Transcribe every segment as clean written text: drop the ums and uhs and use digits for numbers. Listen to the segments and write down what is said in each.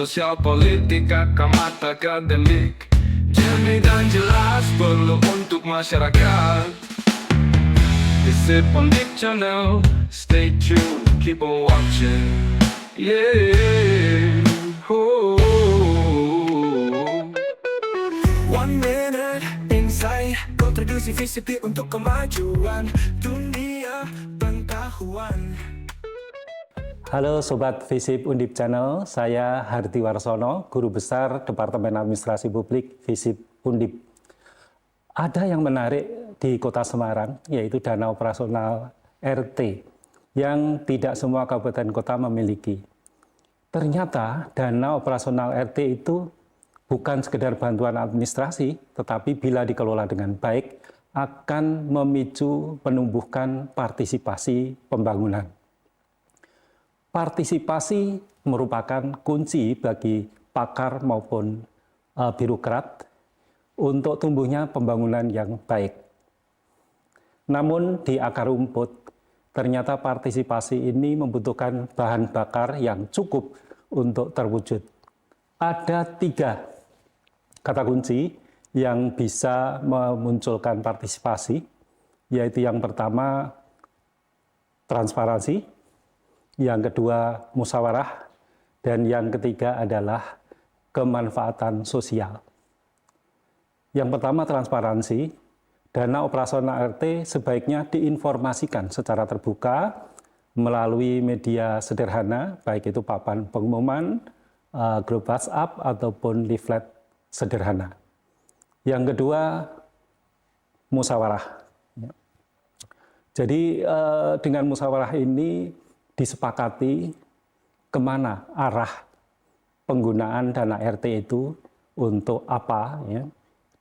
sosial politik akamat akademik, jernih dan jelas perlu untuk masyarakat. Visip Undip Channel, stay tuned, keep on watching. Yeah. Oh. 1 minute insight, kontribusi Visip untuk kemajuan dunia pengetahuan. Halo Sobat Visip Undip Channel, saya Hardi Warsono, Guru Besar Departemen Administrasi Publik Visip Undip. Ada yang menarik di Kota Semarang, yaitu dana operasional RT, yang tidak semua kabupaten kota memiliki. Ternyata dana operasional RT itu bukan sekedar bantuan administrasi, tetapi bila dikelola dengan baik, akan memicu penumbuhan partisipasi pembangunan. Partisipasi merupakan kunci bagi pakar maupun birokrat untuk tumbuhnya pembangunan yang baik. Namun di akar rumput, ternyata partisipasi ini membutuhkan bahan bakar yang cukup untuk terwujud. Ada 3 kata kunci yang bisa memunculkan partisipasi, yaitu yang pertama transparansi, yang kedua musyawarah, dan yang ketiga adalah kemanfaatan sosial. Yang pertama transparansi, dana operasional RT sebaiknya diinformasikan secara terbuka melalui media sederhana, baik itu papan pengumuman, grup WhatsApp, ataupun leaflet sederhana. Yang kedua, musyawarah. Jadi dengan musyawarah ini disepakati kemana arah penggunaan dana RT itu untuk apa, ya.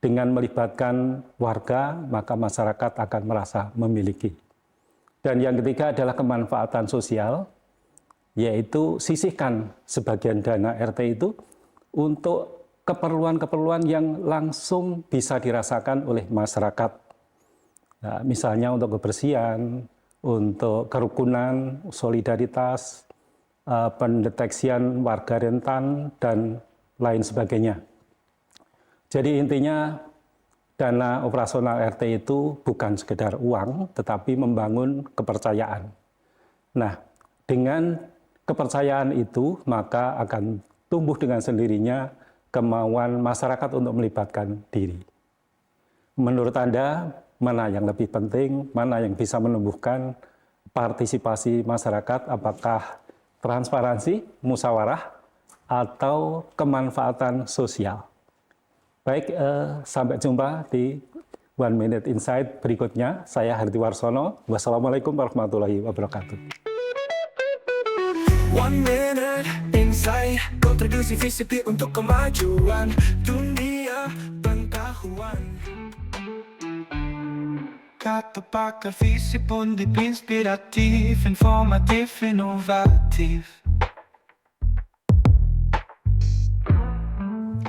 Dengan melibatkan warga, maka masyarakat akan merasa memiliki. Dan yang ketiga adalah kemanfaatan sosial, yaitu sisihkan sebagian dana RT itu untuk keperluan-keperluan yang langsung bisa dirasakan oleh masyarakat. Nah, misalnya untuk kebersihan, untuk kerukunan, solidaritas, pendeteksian warga rentan, dan lain sebagainya. Jadi intinya dana operasional RT itu bukan sekedar uang, tetapi membangun kepercayaan. Nah, dengan kepercayaan itu, maka akan tumbuh dengan sendirinya kemauan masyarakat untuk melibatkan diri. Menurut Anda, mana yang lebih penting, mana yang bisa menumbuhkan partisipasi masyarakat, apakah transparansi, musyawarah, atau kemanfaatan sosial? Baik, sampai jumpa di 1 Minute Insight berikutnya. Saya Hardi Warsono. Wassalamualaikum warahmatullahi wabarakatuh. 1 Minute Insight, kontribusi Visip untuk kemajuan dunia pengetahuan. Kata pakar Visip Undip, inspiratif, informatif, inovatif.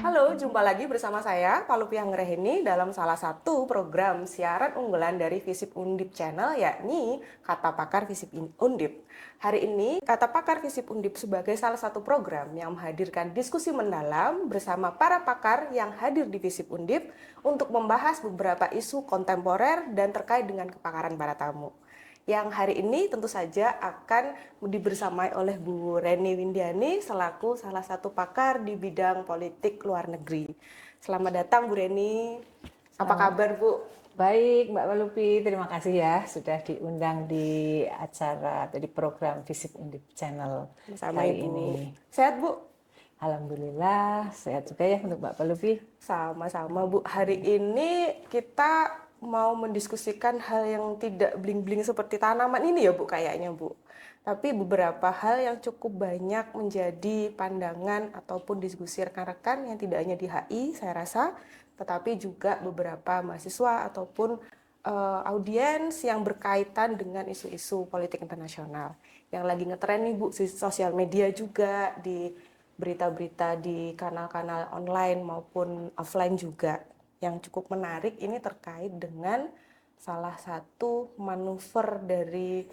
Halo, jumpa lagi bersama saya, Palupi Anggraheni, dalam salah satu program siaran unggulan dari Visip Undip Channel, yakni Kata Pakar Visip Undip. Hari ini, Kata Pakar Visip Undip sebagai salah satu program yang menghadirkan diskusi mendalam bersama para pakar yang hadir di Visip Undip untuk membahas beberapa isu kontemporer dan terkait dengan kepakaran para tamu. Yang hari ini tentu saja akan dibersamai oleh Bu Reni Windiani selaku salah satu pakar di bidang politik luar negeri. Selamat datang Bu Reni. Apa kabar Bu? Baik Mbak Palupi, terima kasih ya sudah diundang di acara atau di program Visip Undip Channel Sama kali Ibu. ini. Sehat Bu? Alhamdulillah sehat juga ya untuk Mbak Palupi. Sama-sama Bu. Hari ini kita mau mendiskusikan hal yang tidak bling-bling seperti tanaman ini ya Bu kayaknya Bu. Tapi beberapa hal yang cukup banyak menjadi pandangan ataupun diskusi rekan-rekan yang tidak hanya di HI saya rasa, tetapi juga beberapa mahasiswa ataupun audiens yang berkaitan dengan isu-isu politik internasional. Yang lagi ngetren nih Bu, di sosial media juga, di berita-berita di kanal-kanal online maupun offline juga. Yang cukup menarik ini terkait dengan salah satu manuver dari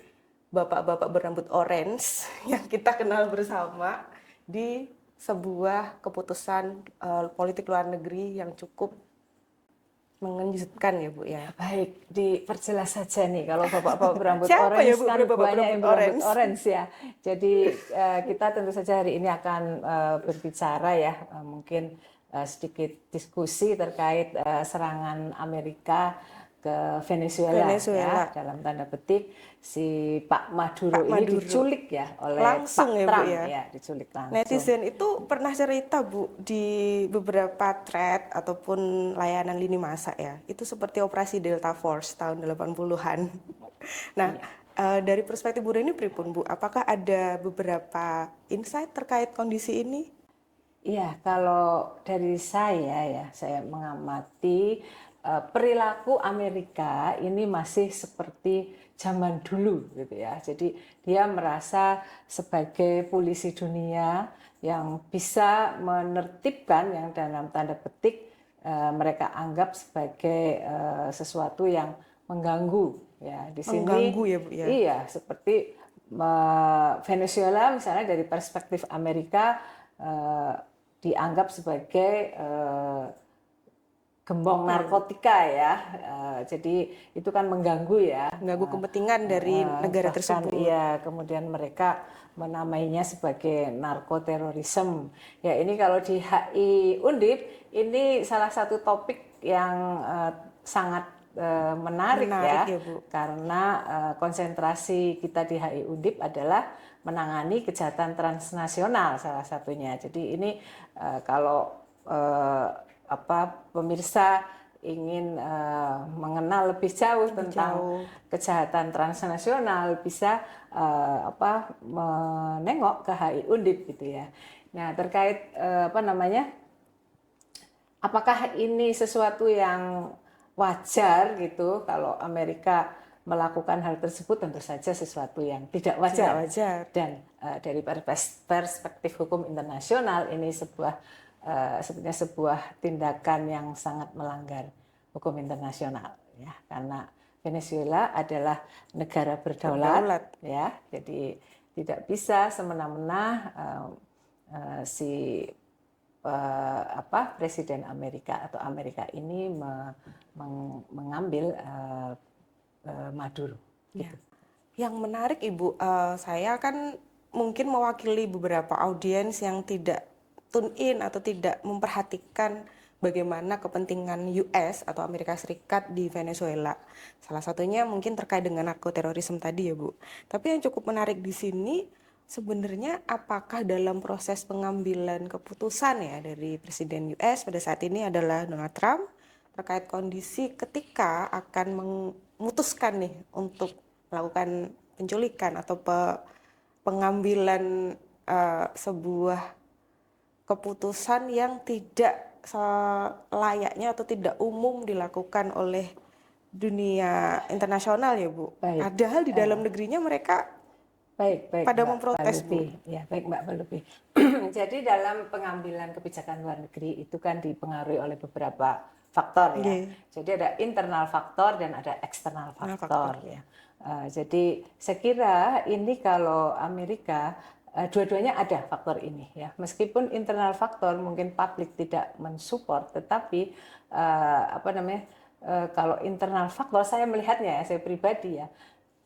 bapak-bapak berambut orange yang kita kenal bersama di sebuah keputusan politik luar negeri yang cukup mengejutkan ya Bu ya. Baik, diperjelas saja nih kalau bapak-bapak berambut Siapa orange ya, Bu, kan berambut banyak yang berambut orange? orange ya. Jadi kita tentu saja hari ini akan berbicara ya, mungkin sedikit diskusi terkait serangan Amerika ke Venezuela, Venezuela. ya, dalam tanda petik si Pak Maduro Pak ini Maduro. diculik ya oleh Langsung Pak ya, Bu, Trump ya? diculik langsung. Netizen itu pernah cerita Bu di beberapa thread ataupun layanan lini masa ya. Itu seperti operasi Delta Force tahun 80-an. Nah, dari perspektif Bu Reni pripun Bu? Apakah ada beberapa insight terkait kondisi ini? Iya, kalau dari saya ya, saya mengamati perilaku Amerika ini masih seperti zaman dulu gitu ya. Jadi dia merasa sebagai polisi dunia yang bisa menertibkan yang dalam tanda petik mereka anggap sebagai sesuatu yang mengganggu ya. Di sini Mengganggu ya Bu ya? Iya, seperti Venezuela misalnya dari perspektif Amerika dianggap sebagai gembong narkotika ya, jadi itu kan mengganggu ya, Mengganggu kepentingan dari negara bahkan tersebut. iya, kemudian mereka menamainya sebagai narkoterorisme. Ya ini kalau di HI Undip ini salah satu topik yang sangat menarik ya, Bu. karena konsentrasi kita di HI Undip adalah menangani kejahatan transnasional salah satunya. Jadi ini kalau pemirsa ingin mengenal lebih jauh tentang kejahatan transnasional bisa menengok ke HI Undip gitu ya. Nah, terkait apakah ini sesuatu yang wajar gitu kalau Amerika melakukan hal tersebut? Tentu saja sesuatu yang tidak wajar. Tidak wajar. Dan dari perspektif hukum internasional ini sebenarnya sebuah tindakan yang sangat melanggar hukum internasional ya, karena Venezuela adalah negara berdaulat ya, jadi tidak bisa semena-mena Presiden Amerika atau Amerika ini mengambil Maduro. Ya. Yang menarik Ibu, saya kan mungkin mewakili beberapa audiens yang tidak tune in atau tidak memperhatikan bagaimana kepentingan US atau Amerika Serikat di Venezuela. Salah satunya mungkin terkait dengan narkoterorisme tadi ya Bu. Tapi yang cukup menarik di sini sebenarnya apakah dalam proses pengambilan keputusan ya dari Presiden US pada saat ini adalah Donald Trump terkait kondisi ketika akan memutuskan nih untuk melakukan penculikan atau pengambilan sebuah keputusan yang tidak layaknya atau tidak umum dilakukan oleh dunia internasional ya Bu. Padahal di dalam negerinya mereka pada memprotes Bu. Ya, baik Mbak Balupi. Jadi dalam pengambilan kebijakan luar negeri itu kan dipengaruhi oleh beberapa faktor ya. Jadi ada internal faktor dan ada eksternal faktor ya. Jadi saya kira ini kalau Amerika dua-duanya ada faktor ini ya, meskipun internal faktor mungkin publik tidak mensupport, tetapi kalau internal faktor saya melihatnya ya, saya pribadi ya,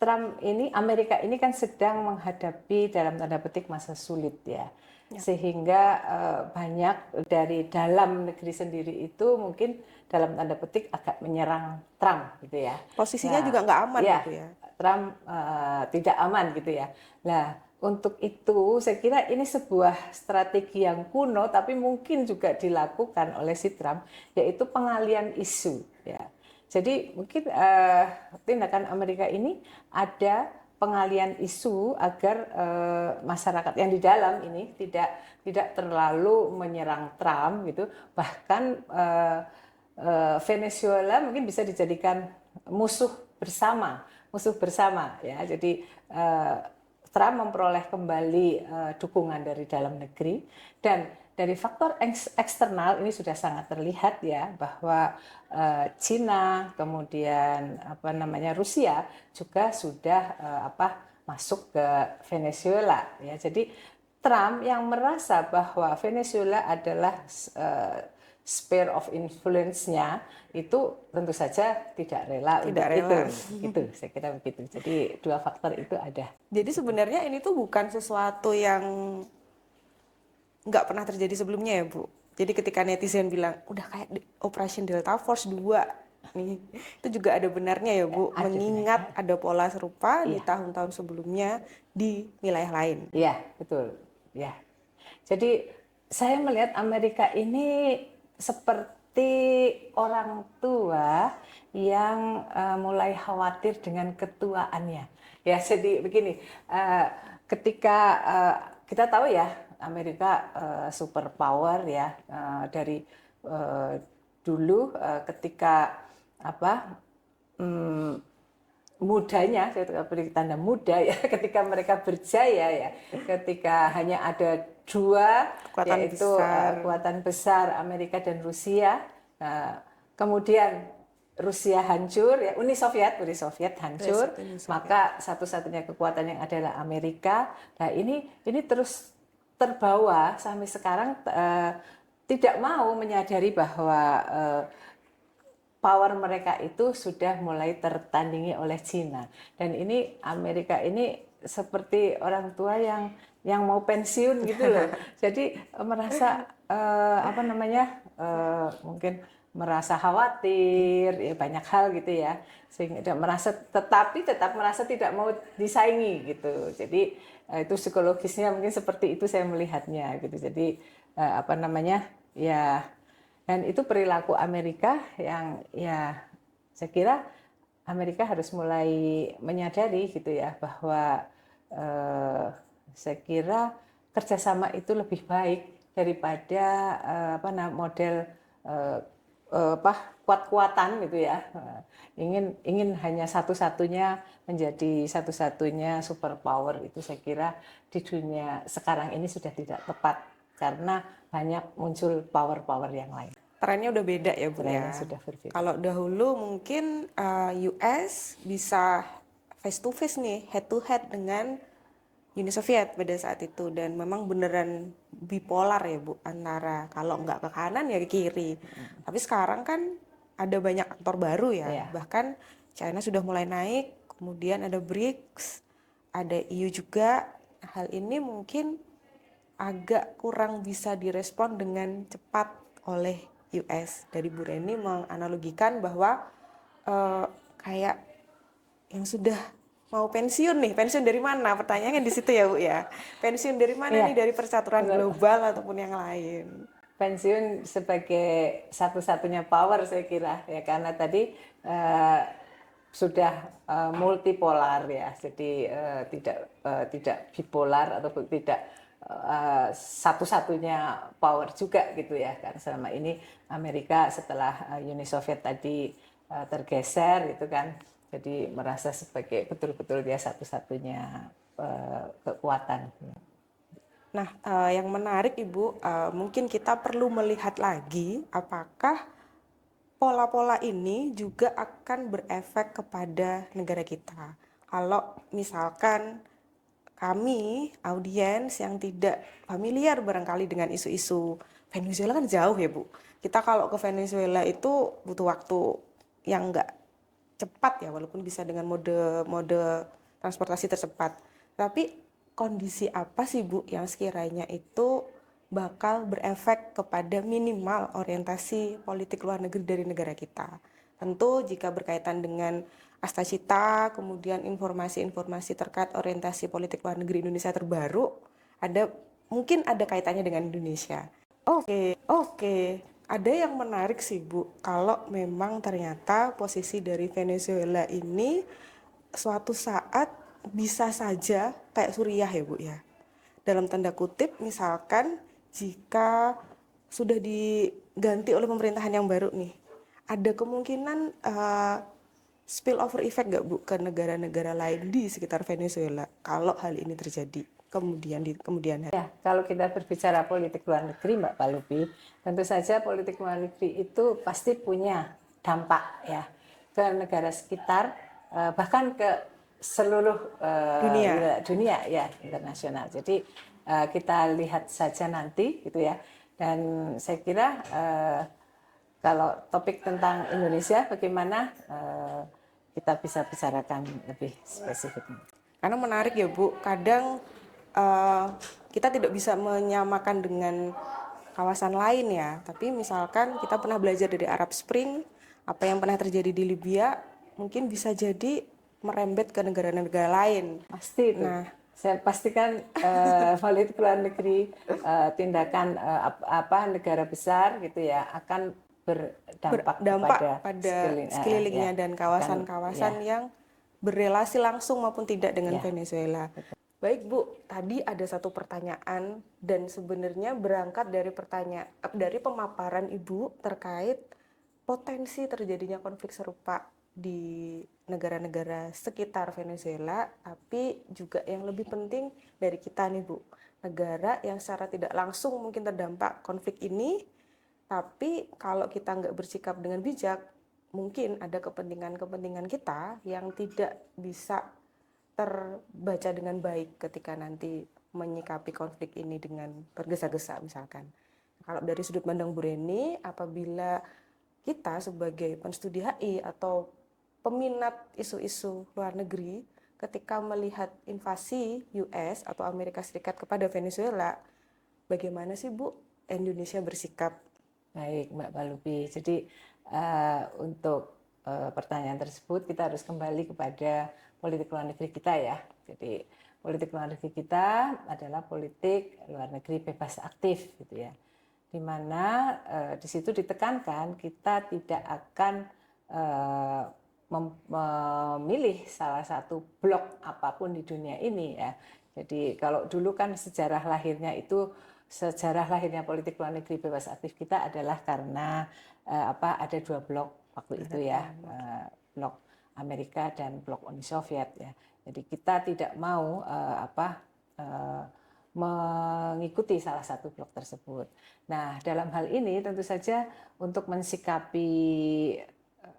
Trump ini, Amerika ini kan sedang menghadapi dalam tanda petik masa sulit ya, sehingga banyak dari dalam negeri sendiri itu mungkin dalam tanda petik agak menyerang Trump gitu ya. Posisinya juga nggak aman ya, gitu ya. Trump tidak aman gitu ya. Nah, untuk itu saya kira ini sebuah strategi yang kuno tapi mungkin juga dilakukan oleh si Trump, yaitu pengalian isu ya. Jadi mungkin tindakan Amerika ini ada pengalian isu agar masyarakat yang di dalam ini tidak terlalu menyerang Trump gitu. Bahkan Venezuela mungkin bisa dijadikan musuh bersama ya. Jadi Trump memperoleh kembali dukungan dari dalam negeri, dan dari faktor eksternal ini sudah sangat terlihat ya, bahwa Cina kemudian Rusia juga sudah masuk ke Venezuela ya. Jadi Trump yang merasa bahwa Venezuela adalah sphere of influence-nya, itu tentu saja tidak rela Tidak untuk rela. itu saya kira begitu. Jadi dua faktor itu ada. Jadi sebenarnya ini tuh bukan sesuatu yang nggak pernah terjadi sebelumnya ya Bu. Jadi ketika netizen bilang udah kayak Operation Delta Force 2 nih, itu juga ada benarnya ya Bu, Ada mengingat ada pola serupa di Iya. tahun-tahun sebelumnya di wilayah lain. Iya, betul. Ya. Jadi saya melihat Amerika ini seperti orang tua yang mulai khawatir dengan ketuaannya. Ya, jadi begini, ketika kita tahu ya Amerika superpower ya, dari dulu ketika apa mudanya, saya beri tanda muda ya, ketika mereka berjaya ya, ketika hanya ada dua, Kekuatan yaitu besar. kekuatan besar Amerika dan Rusia. Kemudian Rusia hancur, ya Uni Soviet hancur, Uni Soviet. maka satu-satunya kekuatan yang adalah Amerika. Nah ini terus terbawa sampai sekarang, tidak mau menyadari bahwa power mereka itu sudah mulai tertandingi oleh Cina. Dan ini Amerika ini seperti orang tua yang mau pensiun gitu loh. Jadi merasa mungkin merasa khawatir, ya banyak hal gitu ya. Sehingga merasa tetap merasa tidak mau disaingi gitu. Jadi itu psikologisnya mungkin seperti itu saya melihatnya gitu. Jadi ya. Dan itu perilaku Amerika yang ya saya kira Amerika harus mulai menyadari gitu ya, bahwa saya kira kerjasama itu lebih baik daripada model kuat-kuatan gitu ya. Ingin hanya satu-satunya menjadi satu-satunya superpower, itu saya kira di dunia sekarang ini sudah tidak tepat, karena banyak muncul power-power yang lain. Trennya udah beda ya Bu ya. Trennya sudah berbeda. Kalau dahulu mungkin US bisa face to face nih, head to head dengan Uni Soviet pada saat itu, dan memang beneran bipolar ya Bu, antara kalau nggak ke kanan ya ke kiri. Tapi sekarang kan ada banyak aktor baru ya. Iya. Bahkan China sudah mulai naik, kemudian ada BRICS, ada EU juga. Hal ini mungkin agak kurang bisa direspon dengan cepat oleh US. Dari Bu Reni menganalogikan bahwa kayak yang sudah mau pensiun nih, pensiun dari mana? Pertanyaannya di situ ya Bu ya. Pensiun dari mana Iya. nih, dari percaturan global ataupun yang lain? Pensiun sebagai satu-satunya power saya kira ya, karena tadi sudah multipolar ya, jadi tidak bipolar ataupun tidak satu-satunya power juga gitu ya. Karena selama ini Amerika setelah Uni Soviet tadi tergeser gitu kan, jadi merasa sebagai betul-betul dia satu-satunya kekuatan. Nah, yang menarik Ibu, mungkin kita perlu melihat lagi apakah pola-pola ini juga akan berefek kepada negara kita. Kalau misalkan kami, audiens yang tidak familiar barangkali dengan isu-isu Venezuela, kan jauh ya Bu. Kita kalau ke Venezuela itu butuh waktu yang nggak cepat ya, walaupun bisa dengan mode transportasi tercepat. Tapi kondisi apa sih Bu yang sekiranya itu bakal berefek kepada minimal orientasi politik luar negeri dari negara kita? Tentu jika berkaitan dengan Astacita, kemudian informasi-informasi terkait orientasi politik luar negeri Indonesia terbaru, mungkin ada kaitannya dengan Indonesia. Oke. Ada yang menarik sih Bu, kalau memang ternyata posisi dari Venezuela ini suatu saat bisa saja kayak Suriah ya Bu ya. Dalam tanda kutip, misalkan jika sudah diganti oleh pemerintahan yang baru nih, ada kemungkinan spillover effect nggak Bu ke negara-negara lain di sekitar Venezuela kalau hal ini terjadi di kemudian hari? Ya, kalau kita berbicara politik luar negeri, Mbak Palupi, tentu saja politik luar negeri itu pasti punya dampak ya ke negara sekitar, bahkan ke seluruh dunia ya, internasional. Jadi kita lihat saja nanti gitu ya. Dan saya kira kalau topik tentang Indonesia, bagaimana kita bisa bicarakan lebih spesifik. Karena menarik ya Bu, kadang kita tidak bisa menyamakan dengan kawasan lain ya. Tapi misalkan kita pernah belajar dari Arab Spring, apa yang pernah terjadi di Libya, mungkin bisa jadi merembet ke negara-negara lain. Pasti itu. Nah, saya pastikan politik luar negeri, tindakan negara besar gitu ya akan berdampak pada sekelilingnya dan kawasan-kawasan yang berrelasi langsung maupun tidak dengan Venezuela. Baik Bu, tadi ada satu pertanyaan dan sebenarnya berangkat dari pemaparan Ibu terkait potensi terjadinya konflik serupa di negara-negara sekitar Venezuela, tapi juga yang lebih penting dari kita nih Bu, negara yang secara tidak langsung mungkin terdampak konflik ini, tapi kalau kita nggak bersikap dengan bijak, mungkin ada kepentingan-kepentingan kita yang tidak bisa terbaca dengan baik ketika nanti menyikapi konflik ini dengan tergesa-gesa misalkan. Kalau dari sudut pandang Bu Reni, apabila kita sebagai penstudi HI atau peminat isu-isu luar negeri ketika melihat invasi US atau Amerika Serikat kepada Venezuela, bagaimana sih Bu Indonesia bersikap? Baik Mbak Palubi, jadi untuk pertanyaan tersebut kita harus kembali kepada politik luar negeri kita ya. Jadi politik luar negeri kita adalah politik luar negeri bebas aktif gitu ya. Di mana di situ ditekankan kita tidak akan memilih salah satu blok apapun di dunia ini ya. Jadi kalau dulu kan sejarah lahirnya politik luar negeri bebas aktif kita adalah karena ada dua blok waktu itu ya, blok Amerika dan blok Uni Soviet ya. Jadi kita tidak mau mengikuti salah satu blok tersebut. Nah, dalam hal ini tentu saja untuk mensikapi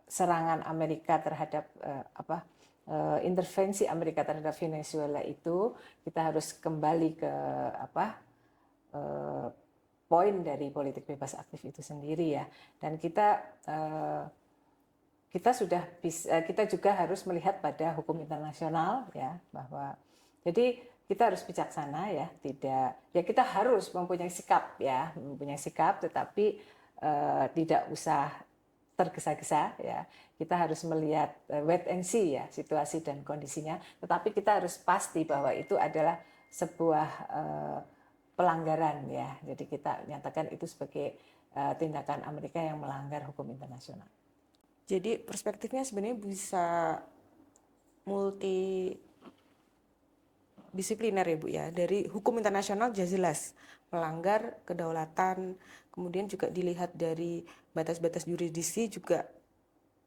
serangan Amerika terhadap intervensi Amerika terhadap Venezuela itu, kita harus kembali ke poin dari politik bebas aktif itu sendiri ya. Dan kita juga harus melihat pada hukum internasional ya, bahwa jadi kita harus bijaksana ya, kita harus mempunyai sikap tetapi tidak usah tergesa-gesa ya. Kita harus melihat wait and see ya, situasi dan kondisinya, tetapi kita harus pasti bahwa itu adalah sebuah pelanggaran ya. Jadi kita nyatakan itu sebagai tindakan Amerika yang melanggar hukum internasional. Jadi perspektifnya sebenarnya bisa multidisipliner ya Bu ya. Dari hukum internasional jelas melanggar kedaulatan, kemudian juga dilihat dari batas-batas yurisdiksi juga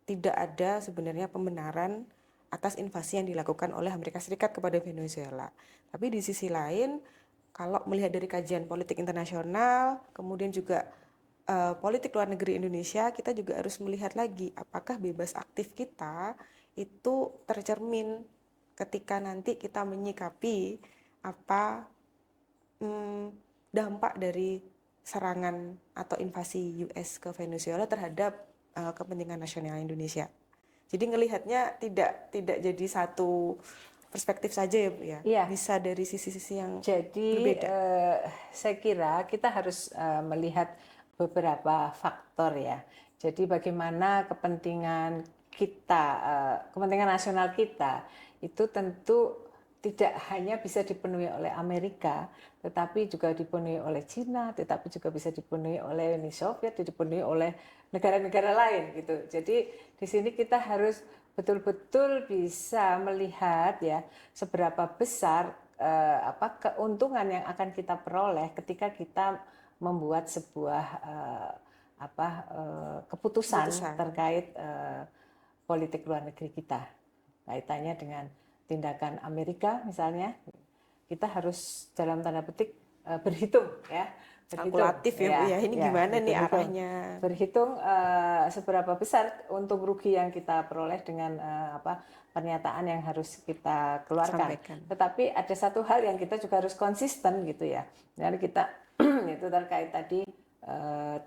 tidak ada sebenarnya pembenaran atas invasi yang dilakukan oleh Amerika Serikat kepada Venezuela. Tapi di sisi lain, kalau melihat dari kajian politik internasional, kemudian juga politik luar negeri Indonesia, kita juga harus melihat lagi apakah bebas aktif kita itu tercermin ketika nanti kita menyikapi dampak dari serangan atau invasi US ke Venezuela terhadap kepentingan nasional Indonesia. Jadi ngelihatnya tidak jadi satu perspektif saja ya Bu ya. Iya. Bisa dari sisi-sisi yang berbeda. Saya kira kita harus melihat beberapa faktor ya. Jadi bagaimana kepentingan kita, kepentingan nasional kita itu tentu tidak hanya bisa dipenuhi oleh Amerika, tetapi juga dipenuhi oleh Cina, tetapi juga bisa dipenuhi oleh Uni Soviet, dipenuhi oleh negara-negara lain gitu. Jadi di sini kita harus betul-betul bisa melihat ya seberapa besar keuntungan yang akan kita peroleh ketika kita membuat sebuah keputusan terkait politik luar negeri kita, kaitannya dengan tindakan Amerika misalnya. Kita harus dalam tanda petik berhitung ya Kalkulatif ya Bu ya, ini gimana nih arahnya? Berhitung seberapa besar untung rugi yang kita peroleh dengan pernyataan yang harus kita keluarkan. Sampaikan. Tetapi ada satu hal yang kita juga harus konsisten gitu ya. Dan kita itu terkait tadi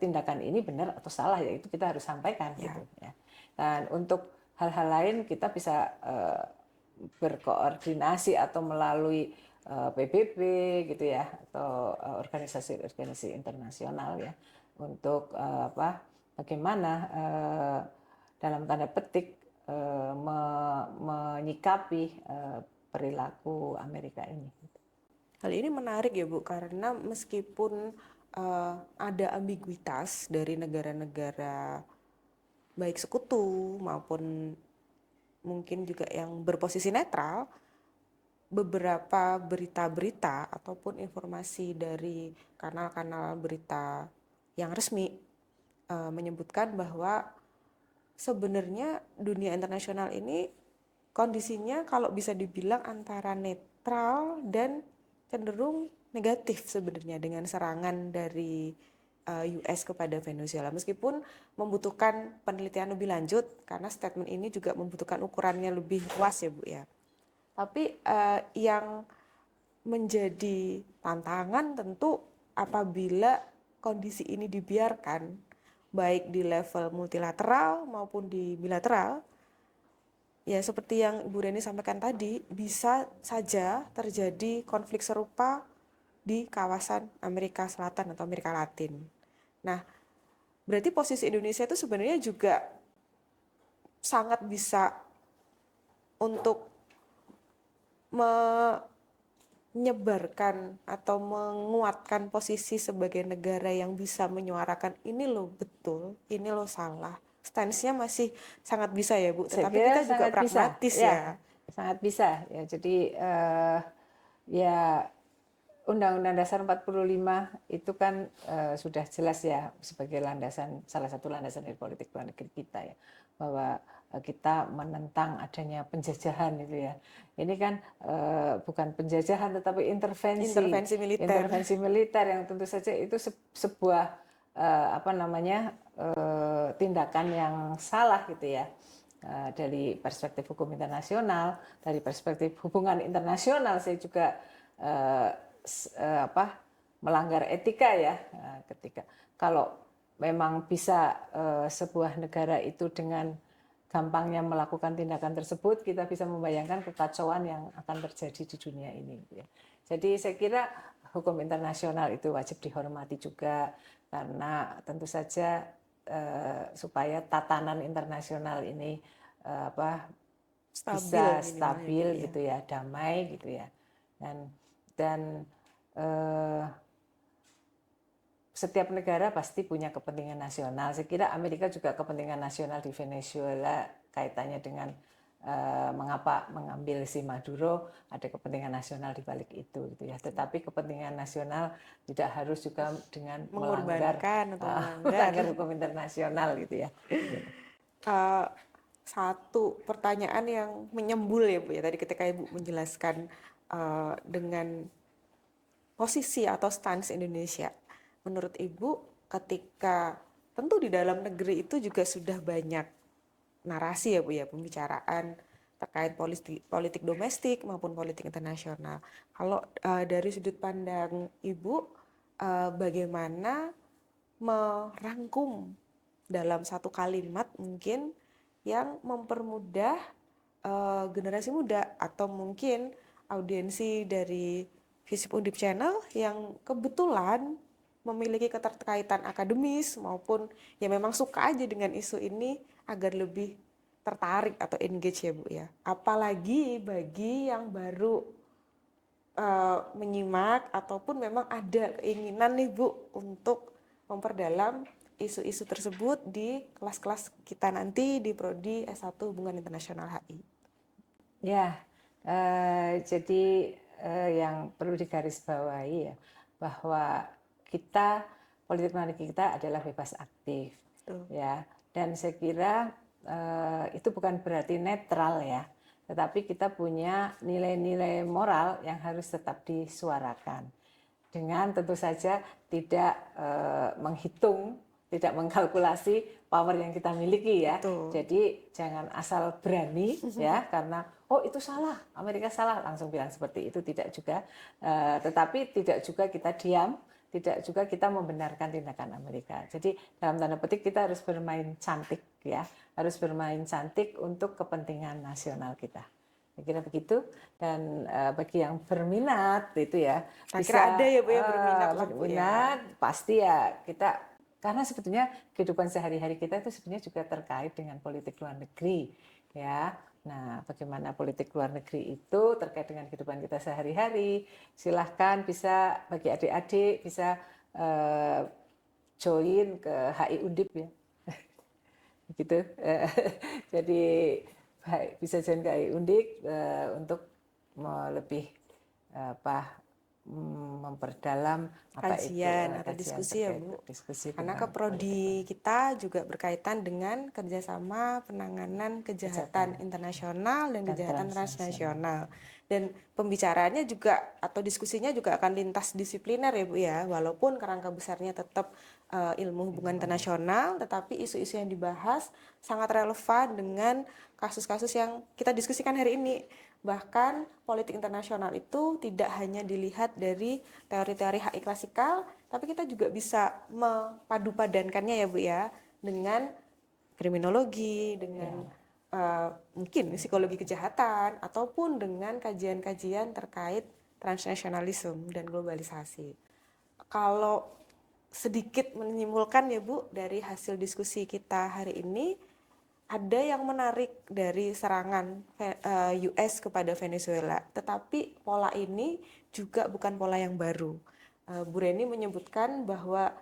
tindakan ini benar atau salah, ya itu kita harus sampaikan gitu ya. Dan untuk hal-hal lain kita bisa berkoordinasi atau melalui PBB gitu ya, atau organisasi-organisasi internasional ya, untuk bagaimana dalam tanda petik menyikapi perilaku Amerika ini. Hal ini menarik ya Bu, karena meskipun ada ambiguitas dari negara-negara baik sekutu maupun mungkin juga yang berposisi netral, beberapa berita-berita ataupun informasi dari kanal-kanal berita yang resmi menyebutkan bahwa sebenarnya dunia internasional ini kondisinya kalau bisa dibilang antara netral dan cenderung negatif sebenarnya dengan serangan dari US kepada Venezuela, meskipun membutuhkan penelitian lebih lanjut karena statement ini juga membutuhkan ukurannya lebih luas ya Bu ya. Tapi yang menjadi tantangan tentu apabila kondisi ini dibiarkan baik di level multilateral maupun di bilateral, ya seperti yang Ibu Reni sampaikan tadi, bisa saja terjadi konflik serupa di kawasan Amerika Selatan atau Amerika Latin. Nah, berarti posisi Indonesia itu sebenarnya juga sangat bisa untuk menyebarkan atau menguatkan posisi sebagai negara yang bisa menyuarakan ini loh betul, ini loh salah. Stance-nya masih sangat bisa ya Bu, tetapi kita juga pragmatis ya. Sangat bisa ya. Jadi ya Undang-Undang Dasar 45 itu kan sudah jelas ya sebagai landasan, salah satu landasan dari politik luar negeri kita ya, bahwa kita menentang adanya penjajahan itu ya. Ini kan bukan penjajahan tetapi intervensi militer yang tentu saja itu sebuah tindakan yang salah gitu ya. Dari perspektif hukum internasional, dari perspektif hubungan internasional, saya juga melanggar etika ya, ketika kalau memang bisa sebuah negara itu dengan gampangnya melakukan tindakan tersebut, kita bisa membayangkan kekacauan yang akan terjadi di dunia ini ya. Jadi saya kira hukum internasional itu wajib dihormati juga, karena tentu saja supaya tatanan internasional ini bisa stabil gitu ya, damai gitu ya, dan setiap negara pasti punya kepentingan nasional. Saya kira Amerika juga kepentingan nasional di Venezuela kaitannya dengan mengapa mengambil si Maduro, ada kepentingan nasional di balik itu gitu ya. Tetapi kepentingan nasional tidak harus juga dengan melanggar hukum internasional gitu ya. Satu pertanyaan yang menyembul ya Bu ya, tadi ketika Ibu menjelaskan dengan posisi atau stance Indonesia. Menurut Ibu, ketika tentu di dalam negeri itu juga sudah banyak narasi ya Bu ya, pembicaraan terkait politik domestik maupun politik internasional. Kalau dari sudut pandang Ibu, bagaimana merangkum dalam satu kalimat mungkin yang mempermudah generasi muda atau mungkin audiensi dari FISIP Undip Channel yang kebetulan memiliki keterkaitan akademis maupun ya memang suka aja dengan isu ini agar lebih tertarik atau engage ya Bu ya. Apalagi bagi yang baru menyimak ataupun memang ada keinginan nih Bu untuk memperdalam isu-isu tersebut di kelas-kelas kita nanti di Prodi S1 Hubungan Internasional HI. Ya, jadi yang perlu digarisbawahi ya, bahwa kita, politik luar negeri kita adalah bebas aktif. Ya, dan saya kira itu bukan berarti netral ya, tetapi kita punya nilai-nilai moral yang harus tetap disuarakan. dengan tentu saja tidak menghitung, tidak mengkalkulasi power yang kita miliki ya. Betul. Jadi jangan asal berani ya, karena oh itu salah, Amerika salah, langsung bilang seperti itu, tidak juga. Tetapi tidak juga kita diam, tidak juga kita membenarkan tindakan Amerika. Jadi dalam tanda petik kita harus bermain cantik ya, harus bermain cantik untuk kepentingan nasional kita. Saya kira begitu. Dan bagi yang berminat itu ya, Kira-kira ada ya Bu yang berminat lah, Bu, ya? berminat, pasti ya kita, karena sebetulnya kehidupan sehari-hari kita itu sebenarnya juga terkait dengan politik luar negeri ya. Nah, bagaimana politik luar negeri itu terkait dengan kehidupan kita sehari-hari. Silahkan bisa, bagi adik-adik bisa join ke HI Undip ya. Gitu. Jadi bisa join ke HI Undip untuk lebih memperdalam Kajian atau kajian diskusi ya terkait Bu. diskusi Karena tentang keprodi kita juga berkaitan dengan kerjasama penanganan kejahatan internasional dan kejahatan transnasional. Dan pembicaraannya juga atau diskusinya juga akan lintas disipliner ya Bu ya. Walaupun kerangka besarnya tetap ilmu hubungan internasional, tetapi isu-isu yang dibahas sangat relevan dengan kasus-kasus yang kita diskusikan hari ini. Bahkan politik internasional itu tidak hanya dilihat dari teori-teori HI klasikal, tapi kita juga bisa mempadu-padankannya ya Bu ya, dengan kriminologi, dengan mungkin psikologi kejahatan, ataupun dengan kajian-kajian terkait transnasionalisme dan globalisasi. Kalau sedikit menyimpulkan ya Bu, dari hasil diskusi kita hari ini, ada yang menarik dari serangan US kepada Venezuela, tetapi pola ini juga bukan pola yang baru. Bu Reni menyebutkan bahwa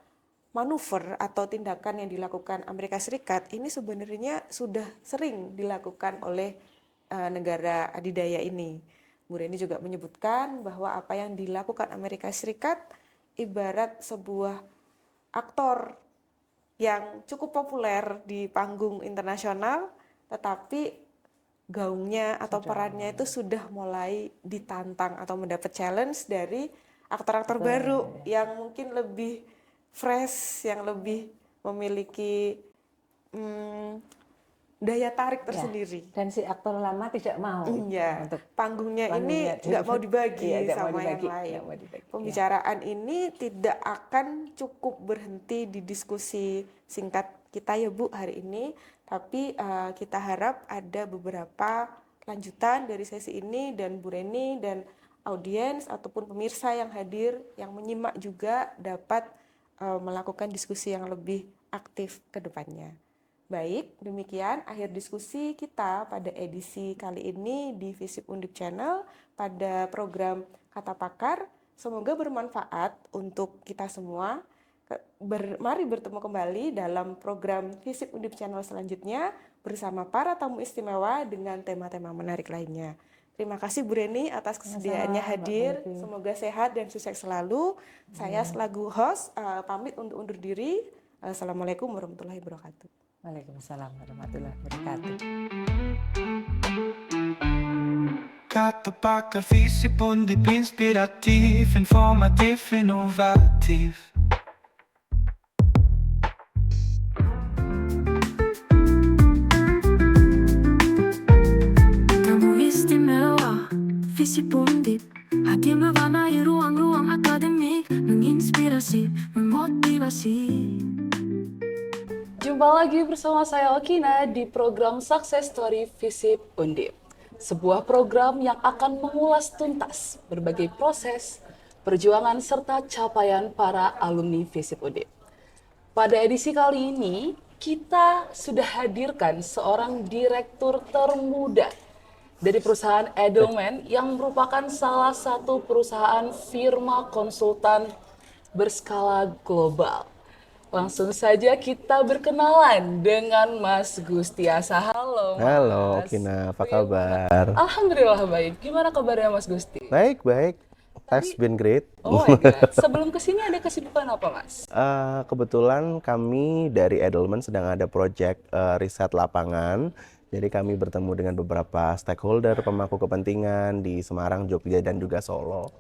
manuver atau tindakan yang dilakukan Amerika Serikat ini sebenarnya sudah sering dilakukan oleh negara adidaya ini. Bu Reni juga menyebutkan bahwa apa yang dilakukan Amerika Serikat ibarat sebuah aktor yang cukup populer di panggung internasional, tetapi gaungnya atau perannya itu sudah mulai ditantang atau mendapat challenge dari aktor-aktor baru yang mungkin lebih fresh, yang lebih memiliki daya tarik tersendiri. Dan si aktor lama tidak mau untuk panggungnya ini nggak mau dibagi sama yang lain. Pembicaraan ini tidak akan cukup berhenti di diskusi singkat kita ya Bu hari ini, tapi kita harap ada beberapa lanjutan dari sesi ini, dan Bu Reni dan audiens ataupun pemirsa yang hadir yang menyimak juga dapat melakukan diskusi yang lebih aktif ke depannya. Baik, demikian akhir diskusi kita pada edisi kali ini di Visip Undip Channel pada program Kata Pakar. Semoga bermanfaat untuk kita semua. Mari bertemu kembali dalam program Visip Undip Channel selanjutnya bersama para tamu istimewa dengan tema-tema menarik lainnya. Terima kasih Bu Reni atas kesediaannya hadir. Semoga sehat dan sukses selalu. Saya selaku host pamit untuk undur diri. Assalamualaikum warahmatullahi wabarakatuh. Waalaikumsalam warahmatullahi wabarakatuh. Kata Pakar Visip Undip, inspirativ, informativ, inovativ. Tamu istimewa Visip Undip, hadir mewarnai ruang-ruang akademik, menginspirasi, memotivasi. Jumpa lagi bersama saya Okina di program Success Story Visip Undip. Sebuah program yang akan mengulas tuntas berbagai proses, perjuangan serta capaian para alumni Visip Undip. Pada edisi kali ini, kita sudah hadirkan seorang direktur termuda dari perusahaan Edelman yang merupakan salah satu perusahaan firma konsultan berskala global. Langsung saja kita berkenalan dengan Mas Gustiasa. Halo Mas. Halo Okina, apa kabar? Alhamdulillah baik. Gimana kabarnya Mas Gusti? Baik, baik. Has been great. Oh my God. Sebelum kesini ada kesibukan apa Mas? Kebetulan kami dari Edelman sedang ada proyek riset lapangan. Jadi kami bertemu dengan beberapa stakeholder, pemangku kepentingan di Semarang, Jogja, dan juga Solo.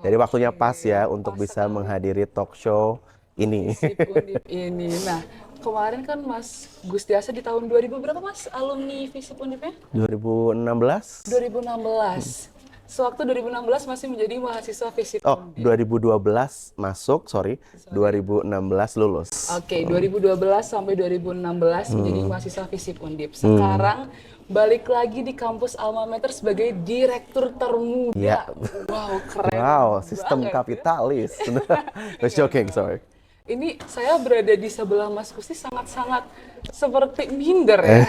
Jadi waktunya Oke, pas ya untuk pas bisa sekali. menghadiri talk show ini. Visip Undip ini. Nah, kemarin kan Mas Gustiasa di tahun 2000 berapa Mas alumni Visip Undipnya? 2016? 2016. Sewaktu 2016 masih menjadi mahasiswa Visip Oh, Undip. 2012 masuk, sorry. 2016 lulus. Oke, 2012 sampai 2016 menjadi mahasiswa Visip Undip. Sekarang balik lagi di kampus Alma Mater sebagai direktur termuda. Iya. Wow, keren Wow, sistem banget ya. kapitalis. Was joking, sorry. Ini saya berada di sebelah Mas Gusti sangat-sangat seperti minder ya.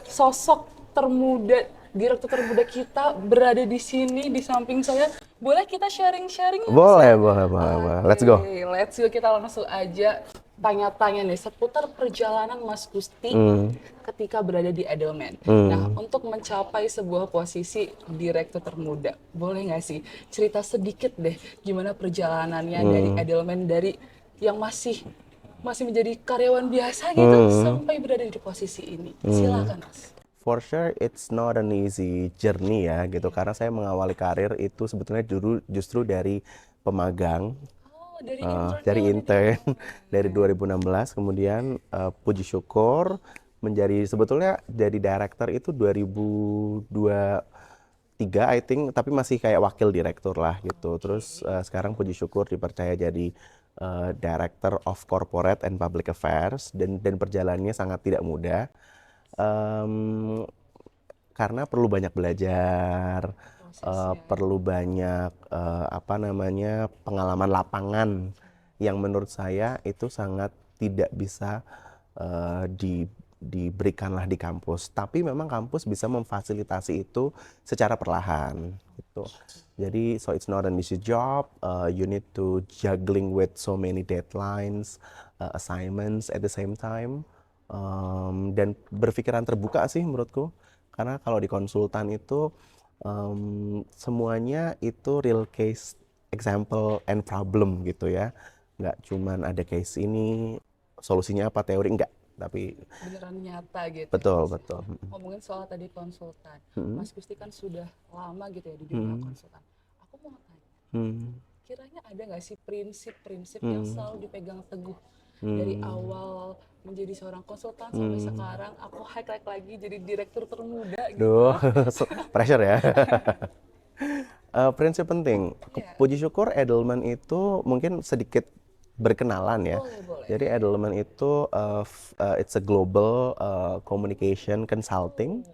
Sosok termuda, direktur termuda kita berada di sini di samping saya. Boleh kita sharing-sharing? Mas? Boleh, boleh. Let's go. Oke, let's go. Kita langsung aja tanya-tanya nih seputar perjalanan Mas Gusti ketika berada di Edelman. Nah, untuk mencapai sebuah posisi direktur termuda, boleh nggak sih cerita sedikit deh gimana perjalanannya dari Edelman, dari yang masih menjadi karyawan biasa gitu sampai berada di posisi ini. Silakan, Mas. For sure, it's not an easy journey ya gitu. Karena saya mengawali karir itu sebetulnya justru dari pemagang, Oh, dari dari intern dari 2016. Kemudian puji syukur menjadi sebetulnya jadi director itu 2023 I think, tapi masih kayak wakil direktur lah gitu. Terus sekarang puji syukur dipercaya jadi Director of Corporate and Public Affairs, dan perjalanannya sangat tidak mudah. Karena perlu banyak belajar, perlu banyak pengalaman lapangan yang menurut saya itu sangat tidak bisa diberikanlah di kampus. Tapi memang kampus bisa memfasilitasi itu secara perlahan gitu. Jadi so it's not an easy job. You need to juggling with so many deadlines, assignments at the same time. Dan berpikiran terbuka sih menurutku, karena kalau di konsultan itu semuanya itu real case, example and problem gitu ya, nggak cuman ada case ini solusinya apa teori, enggak, tapi Beneran nyata gitu. betul Mas. betul. Ngomongin soal tadi konsultan, Mas Gusti kan sudah lama gitu ya di dunia konsultan. Aku mau tanya, kiranya ada nggak sih prinsip-prinsip yang selalu dipegang teguh dari awal menjadi seorang konsultan sampai sekarang aku highlight lagi jadi direktur termuda gitu. Duh, pressure ya. Prinsip penting. Puji syukur Edelman itu mungkin sedikit berkenalan ya. Boleh. Jadi Edelman itu it's a global communication consulting.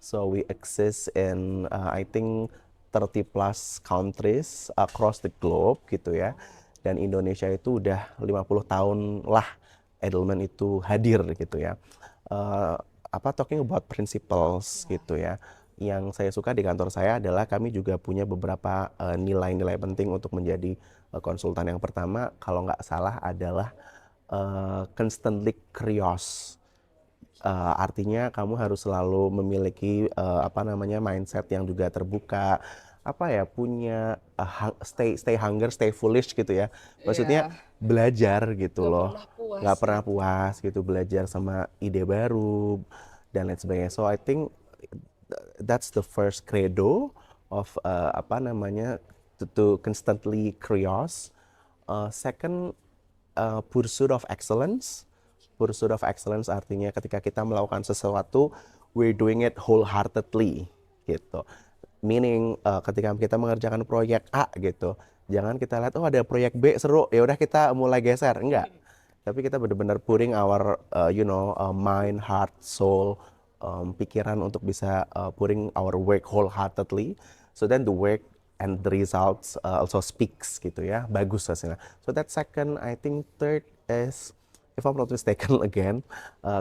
So we exist in I think 30 plus countries across the globe gitu ya. Dan Indonesia itu udah 50 tahun lah Edelman itu hadir gitu ya. Talking about principles gitu ya. Yang saya suka di kantor saya adalah kami juga punya beberapa nilai-nilai penting untuk menjadi konsultan. Yang pertama, kalau nggak salah adalah constantly curious. Artinya kamu harus selalu memiliki mindset yang juga terbuka, punya stay hunger, stay foolish gitu ya. Maksudnya belajar gitu loh. Nggak pernah puas gitu, belajar sama ide baru dan lain sebagainya. So I think that's the first credo of to constantly curious. Second, pursuit of excellence. Pursuit of excellence artinya ketika kita melakukan sesuatu, we're doing it wholeheartedly gitu. Meaning ketika kita mengerjakan proyek A gitu, jangan kita lihat ada proyek B seru, ya udah kita mulai geser, enggak. Tapi kita benar-benar putting our mind, heart, soul, pikiran untuk bisa putting our work wholeheartedly. So then the work and the results also speaks gitu ya, bagus hasilnya. So that second, I think third is, if I'm not mistaken again,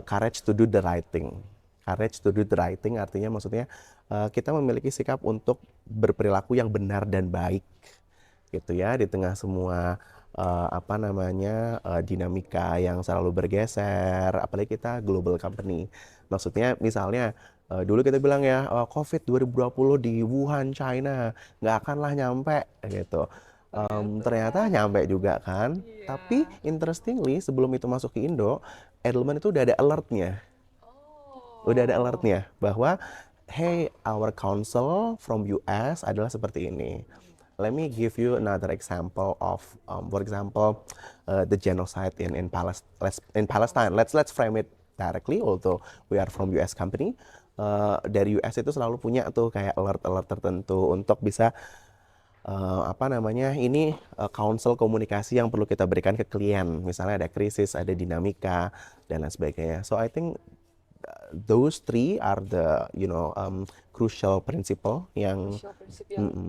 courage to do the right thing. Courage to do the right thing artinya maksudnya kita memiliki sikap untuk berperilaku yang benar dan baik gitu ya, di tengah semua dinamika yang selalu bergeser, apalagi kita global company. Maksudnya misalnya dulu kita bilang ya, COVID 2020 di Wuhan, China nggak akanlah nyampe gitu. Ternyata nyampe juga kan. Tapi interestingly sebelum itu masuk ke Indo, Edelman itu udah ada alertnya. Udah ada alertnya bahwa hey, our counsel from US adalah seperti ini. let me give you another example of, for example, the genocide in Palestine. Let's frame it directly. Although we are from US company, dari US itu selalu punya tuh kayak alert-alert tertentu untuk bisa apa namanya ini counsel komunikasi yang perlu kita berikan ke klien. Misalnya ada krisis, ada dinamika dan lain sebagainya. So I think those three are the crucial principle yang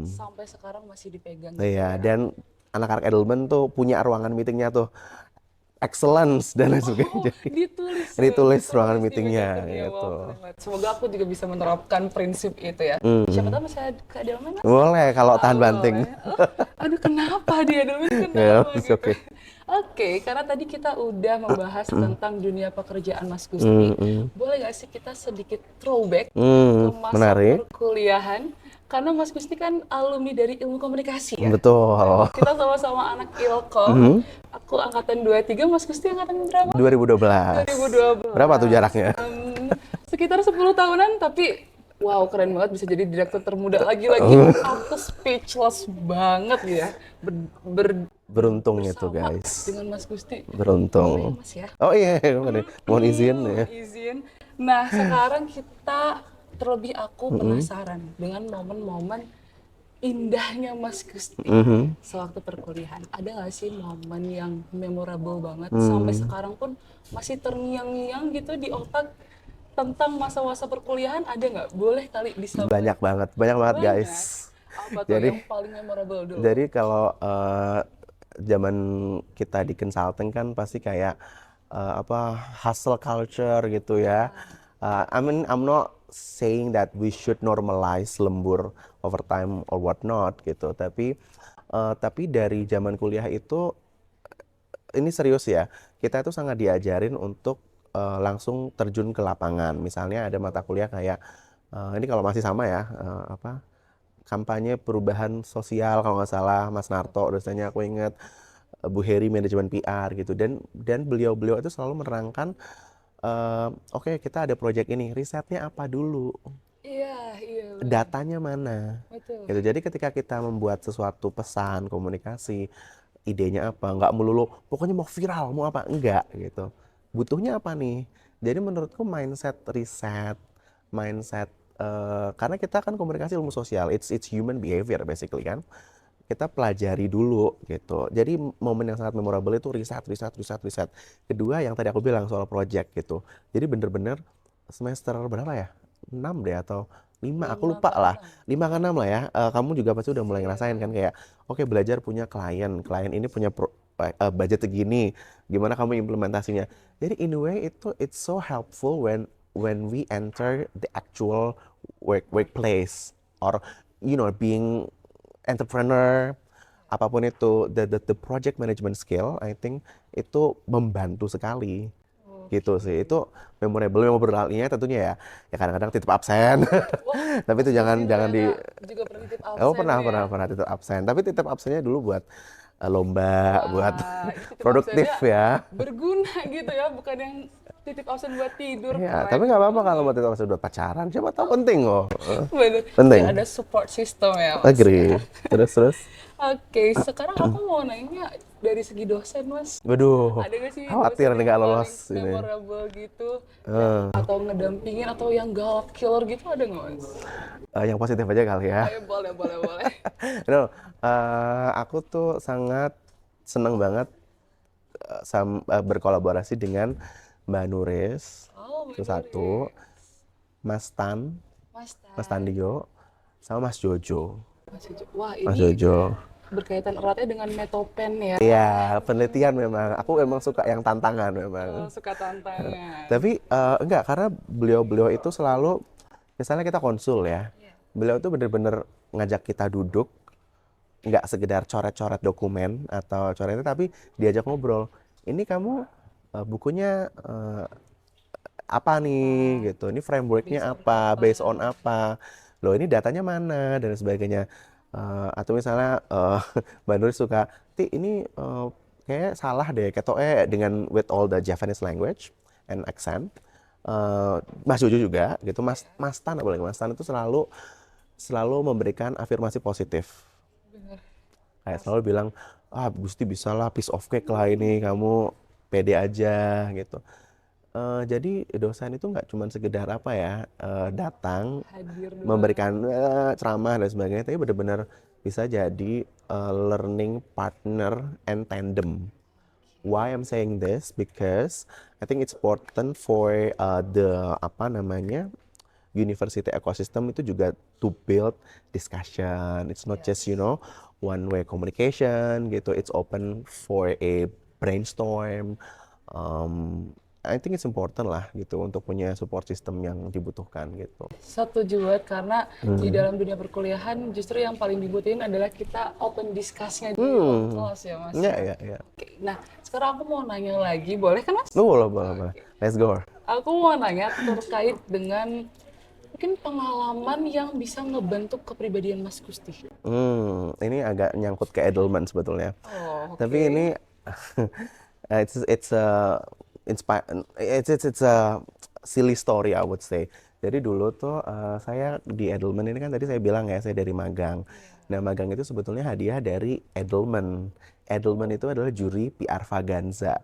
sampai sekarang masih dipegang. Iya, dan anak-anak Edelman tuh punya ruangan meetingnya tuh excellence dan lain sebagainya. Ditulis ruangan meetingnya gitu. Semoga aku juga bisa menerapkan prinsip itu ya. Siapa tahu masih ada ke Edelman? Boleh kalau tahan banting. Aduh, kenapa dia Edelman? Ya, Kenapa gitu? oke. Oke, karena tadi kita udah membahas tentang dunia pekerjaan Mas Gusti. Boleh nggak sih kita sedikit throwback ke masa menarik. perkuliahan? Karena Mas Gusti kan alumni dari ilmu komunikasi ya. Betul. Kita sama-sama anak Ilkom. Aku angkatan 23, Mas Gusti angkatan berapa? 2012. 2012. Berapa tuh jaraknya? Sekitar 10 tahunan, tapi wow, keren banget bisa jadi direktur termuda lagi-lagi. Aku speechless banget ya. Beruntung itu guys. Dengan Mas Gusti. Beruntung. Mas ya. Oh iya, mohon izin ya. Izin. Nah, sekarang kita terlebih aku penasaran dengan momen-momen indahnya Mas Gusti sewaktu perkuliahan. Ada nggak sih momen yang memorable banget sampai sekarang pun masih terngiang-ngiang gitu di otak tentang masa-masa perkuliahan? Ada nggak? Boleh kali disampaikan. Banyak banget guys. Apa tuh yang paling memorable dulu? Jadi kalau zaman kita di consulting kan pasti kayak hustle culture gitu ya. I mean I'm not saying that we should normalize lembur overtime or whatnot gitu. Tapi dari zaman kuliah itu ini serius ya. Kita itu sangat diajarin untuk langsung terjun ke lapangan. Misalnya ada mata kuliah kayak ini kalau masih sama ya kampanye perubahan sosial kalau nggak salah Mas Narto dosennya aku ingat, Bu Heri manajemen PR gitu, dan beliau itu selalu menerangkan oke, kita ada proyek ini, risetnya apa dulu? Iya. Datanya mana? Betul. Gitu. Jadi ketika kita membuat sesuatu pesan, komunikasi, idenya apa? Nggak melulu, pokoknya mau viral, mau apa? Enggak gitu. Butuhnya apa nih? Jadi menurutku mindset riset, karena kita kan komunikasi ilmu sosial, it's human behavior basically kan. Kita pelajari dulu gitu. Jadi momen yang sangat memorable itu riset. Kedua yang tadi aku bilang soal project gitu. Jadi bener-bener semester berapa ya? 6 deh atau 5, aku lupa lah. 5 ke 6 lah ya. Kamu juga pasti udah mulai ngerasain kan kayak oke, belajar punya klien ini punya budget segini. Gimana kamu implementasinya? Jadi in a way it's so helpful when we enter the actual workplace or being entrepreneur, apapun itu, the project management skill, I think itu membantu sekali. Gitu sih. Itu memorable-nya tentunya ya kadang-kadang titip absen. Tapi itu jangan di juga pernah titip absen. Oh, pernah titip absen. Tapi titip absennya dulu buat lomba, buat produktif ya. Berguna gitu ya, bukan yang titip absen buat tidur. Ya, tapi nggak apa-apa kalau mau titip absen buat pacaran. Siapa tahu penting kok. Bener. Penting. Ada support system ya, Mas. Agree. Terus. Oke, sekarang aku mau nanya dari segi dosen, Mas. Waduh. Ada nggak sih Khawatir dosen nggak yang lolos paling ini. memorable gitu, atau ngedampingin atau yang galak killer gitu, ada nggak, Mas? Yang positif aja kali ya. Ayo, boleh. No, aku tuh sangat senang banget berkolaborasi dengan Mbak Nuris, itu satu, Mas Tandio, sama Mas Jojo. Wah, Mas ini Jojo. berkaitan eratnya dengan Metopen ya. Iya, penelitian memang. Aku memang suka yang tantangan memang. Suka tantangan. Tapi enggak, karena beliau itu selalu, misalnya kita konsul ya, beliau itu bener-bener ngajak kita duduk, nggak sekedar coret-coret dokumen atau coretnya, tapi diajak ngobrol. Ini kamu bukunya apa nih gitu, ini frameworknya apa, based on apa, loh ini datanya mana dan sebagainya. Atau misalnya Mbak Nur suka, ini kayak salah deh, ketoke dengan with all the Japanese language and accent. Mas Jojo juga gitu, Mas Tan apalagi Mas Tan itu selalu memberikan afirmasi positif Kayak selalu bilang, Gusti bisa lah piece of cake lah ini, kamu pede aja gitu. Jadi dosen itu nggak cuma sekedar apa ya, datang Hadir doang. memberikan ceramah dan sebagainya, tapi benar-benar bisa jadi learning partner and tandem. Why I'm saying this? Because I think it's important for the apa namanya university ecosystem itu juga to build discussion. It's not just one way communication gitu. It's open for a brainstorm. I think it's important lah gitu untuk punya support system yang dibutuhkan gitu. Setuju banget karena di dalam dunia perkuliahan justru yang paling dibutuhin adalah kita open discuss-nya di ruang kelas ya Mas. Iya. Oke, nah sekarang aku mau nanya lagi, boleh kan Mas? Boleh. Let's go. Aku mau nanya terkait dengan mungkin pengalaman yang bisa ngebentuk kepribadian Mas Gusti. Ini agak nyangkut ke Edelman sebetulnya. Oh, oke. Tapi ini it's a silly story I would say. Jadi dulu tuh saya di Edelman ini kan tadi saya bilang ya saya dari magang. Nah magang itu sebetulnya hadiah dari Edelman. Edelman itu adalah juri PR Vaganza,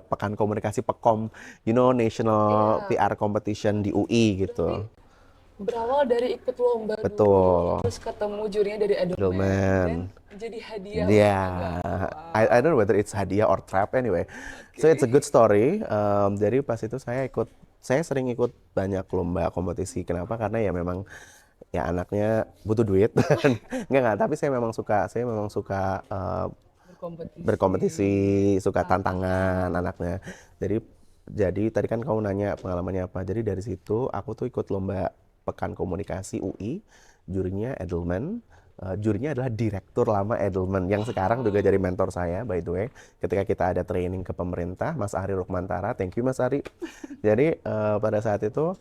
Pekan Komunikasi Pekom, National PR Competition di UI gitu. Berawal dari ikut lomba Betul. dulu, terus ketemu jurinya dari Edelman, Edelman. dan jadi hadiah. I don't know whether it's hadiah or trap anyway. So it's a good story. Jadi pas itu saya sering ikut banyak lomba kompetisi. Kenapa? Karena ya memang ya anaknya butuh duit. Enggak, tapi saya memang suka berkompetisi, suka tantangan anaknya. Jadi tadi kan kamu nanya pengalamannya apa. Jadi dari situ aku tuh ikut lomba Pekan Komunikasi UI, jurinya Edelman. Jurinya adalah direktur lama Edelman yang sekarang juga jadi mentor saya by the way. Ketika kita ada training ke pemerintah, Mas Ari Rukmantara, thank you Mas Ari. Jadi pada saat itu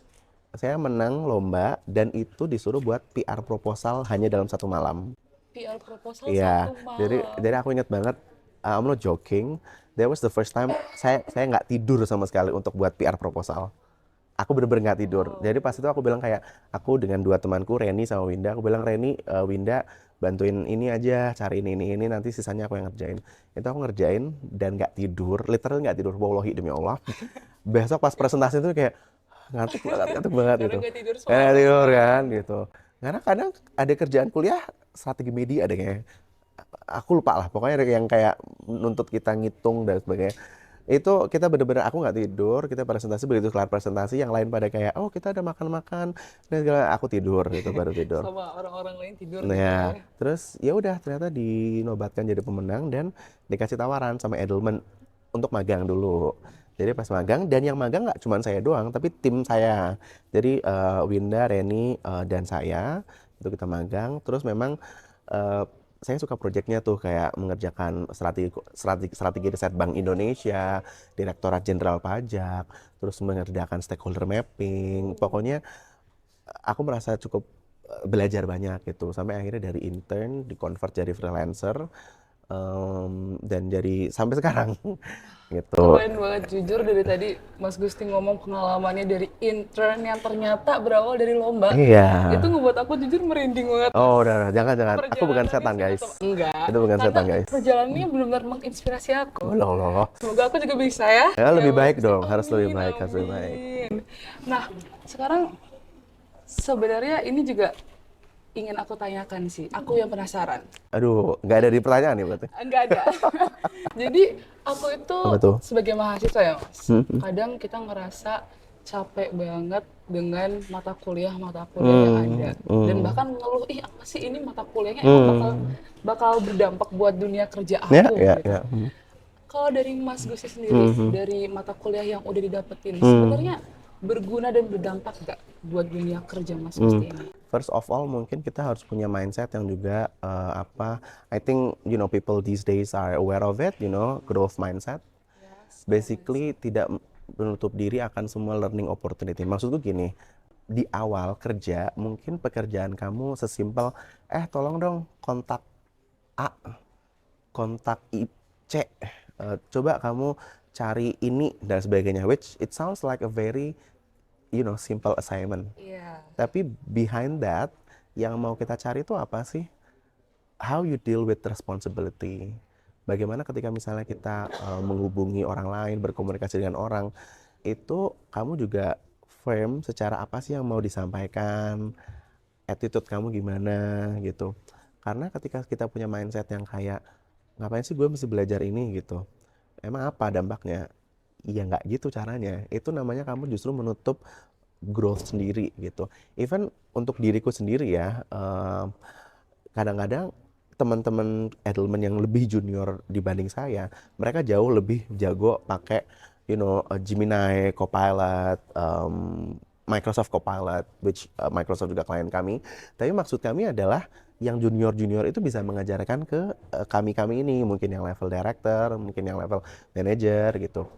saya menang lomba dan itu disuruh buat PR proposal hanya dalam 1 malam. PR proposal Iya, 1 malam. jadi aku ingat banget, I'm not joking, that was the first time saya nggak tidur sama sekali untuk buat PR proposal. Aku bener-bener nggak tidur. Jadi pas itu aku bilang kayak, aku dengan 2 temanku, Reni sama Winda, aku bilang Reni, Winda bantuin ini aja, cariin ini, nanti sisanya aku yang ngerjain. Itu aku ngerjain dan nggak tidur, literal nggak tidur, wallahi demi Allah. Besok pas presentasi itu kayak, ngantuk banget gitu. Nggak tidur Nggak tidur kan gitu. Karena kadang ada kerjaan kuliah, strategi media ada kayak, aku lupa lah, pokoknya ada yang kayak nuntut kita ngitung dan sebagainya. Itu kita bener-bener, aku nggak tidur, kita presentasi, begitu kelar presentasi, yang lain pada kayak, oh kita ada makan-makan, dan segala, aku tidur gitu, baru tidur. Sama orang-orang lain tidur. Nah, gitu ya. terus ya udah ternyata dinobatkan jadi pemenang dan dikasih tawaran sama Edelman untuk magang dulu. Jadi pas magang, dan yang magang nggak cuma saya doang, tapi tim saya. Jadi Winda, Reni, dan saya, itu kita magang. Terus memang saya suka proyeknya tuh kayak mengerjakan strategi riset Bank Indonesia, Direktorat Jenderal Pajak, terus mengerjakan stakeholder mapping. Pokoknya aku merasa cukup belajar banyak gitu. Sampai akhirnya dari intern dikonvert jadi freelancer dan jadi sampai sekarang gitu. Keren banget, jujur dari tadi Mas Gusti ngomong pengalamannya dari intern yang ternyata berawal dari lomba. Iya. Itu ngebuat aku jujur merinding banget. Oh, udah, jangan. Aku bukan Perjalanannya setan, guys. Enggak. Itu bukan setan, guys. Perjalanannya benar-benar menginspirasi aku. Oh, loh. Semoga aku juga bisa ya. Ya, lebih baik Mas. dong, harus lebih Amin, baik, harus lebih baik. amin. Nah, sekarang sebenarnya ini juga ingin aku tanyakan sih. Aku yang penasaran. Aduh, nggak ada di pertanyaan nih berarti. Enggak ada. Jadi aku itu Apa tuh? sebagai mahasiswa ya Mas, kadang kita ngerasa capek banget dengan mata kuliah yang ada. Dan bahkan ngeluh, ih apa sih ini mata kuliahnya emang bakal berdampak buat dunia kerja aku gitu. Ya. Kalau dari Mas Gusti sendiri, dari mata kuliah yang udah didapetin, sebenarnya berguna dan berdampak nggak buat dunia kerja Mas Gusti ini? First of all, mungkin kita harus punya mindset yang juga I think people these days are aware of it, growth mindset. Basically tidak menutup diri akan semua learning opportunity. Maksudku gini, di awal kerja mungkin pekerjaan kamu sesimpel tolong dong kontak A, kontak C, coba kamu cari ini dan sebagainya, which it sounds like a very simple assignment. Iya. Tapi behind that, yang mau kita cari itu apa sih? how you deal with responsibility. Bagaimana ketika misalnya kita menghubungi orang lain, berkomunikasi dengan orang, itu kamu juga firm secara apa sih yang mau disampaikan, attitude kamu gimana gitu. Karena ketika kita punya mindset yang kayak, ngapain sih gue mesti belajar ini gitu, emang apa dampaknya? Ya nggak gitu caranya. Itu namanya kamu justru menutup growth sendiri gitu. Even untuk diriku sendiri ya, kadang-kadang teman-teman Edelman yang lebih junior dibanding saya, mereka jauh lebih jago pakai, Gemini, Copilot, Microsoft Copilot, which Microsoft juga klien kami. Tapi maksud kami adalah yang junior-junior itu bisa mengajarkan ke kami-kami ini, mungkin yang level director, mungkin yang level manager gitu.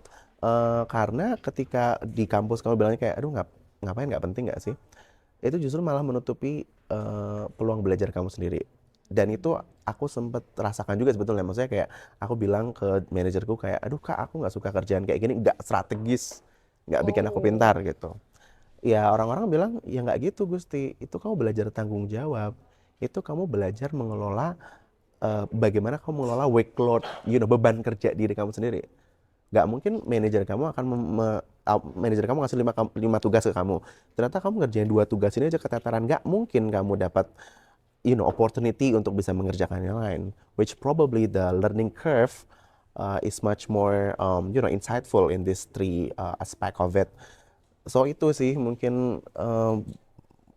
Karena ketika di kampus kamu bilangnya kayak, aduh ngapain, nggak penting nggak sih? Itu justru malah menutupi peluang belajar kamu sendiri. Dan itu aku sempat rasakan juga sebetulnya. Maksudnya kayak aku bilang ke manajerku kayak, aduh kak, aku nggak suka kerjaan kayak gini, nggak strategis, nggak bikin aku pintar gitu. Ya orang-orang bilang, ya nggak gitu Gusti, itu kamu belajar tanggung jawab, itu kamu belajar mengelola, bagaimana kamu mengelola workload, beban kerja diri kamu sendiri. Nggak mungkin manajer kamu akan manajer kamu ngasih 5 tugas ke kamu, ternyata kamu ngerjain 2 tugas ini aja keteteran, nggak mungkin kamu dapat opportunity untuk bisa mengerjakan yang lain, which probably the learning curve is much more insightful in these 3 aspect of it. So itu sih mungkin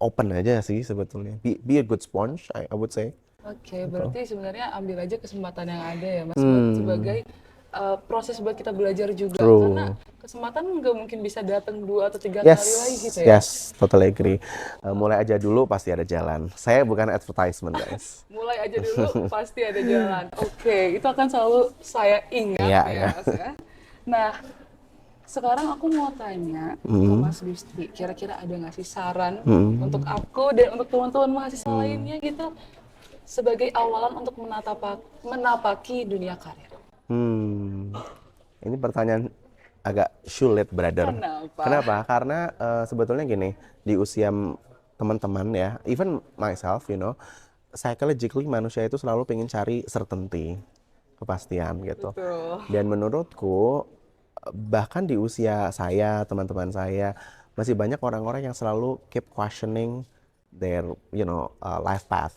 open aja sih sebetulnya, be a good sponge, I would say. Oke, berarti sebenarnya ambil aja kesempatan yang ada ya Mas, buat sebagai proses buat kita belajar juga. True. Karena kesempatan nggak mungkin bisa datang 2 atau 3 kali lagi gitu ya. Yes, totally agree. Mulai aja dulu pasti ada jalan. Saya bukan advertisement guys. Mulai aja dulu pasti ada jalan. Oke, itu akan selalu saya ingat Iya, ya iya. Mas ya. Nah, sekarang aku mau tanya ke Mas Gusti, kira-kira ada nggak sih saran untuk aku dan untuk teman-teman mahasiswa lainnya gitu sebagai awalan untuk menapaki dunia karir? Ini pertanyaan agak sulit, brother. Kenapa? Karena sebetulnya gini, di usia teman-teman ya, even myself, psychologically manusia itu selalu pengen cari certainty, kepastian gitu. Betul. Dan menurutku, bahkan di usia saya, teman-teman saya, masih banyak orang-orang yang selalu keep questioning their, life path,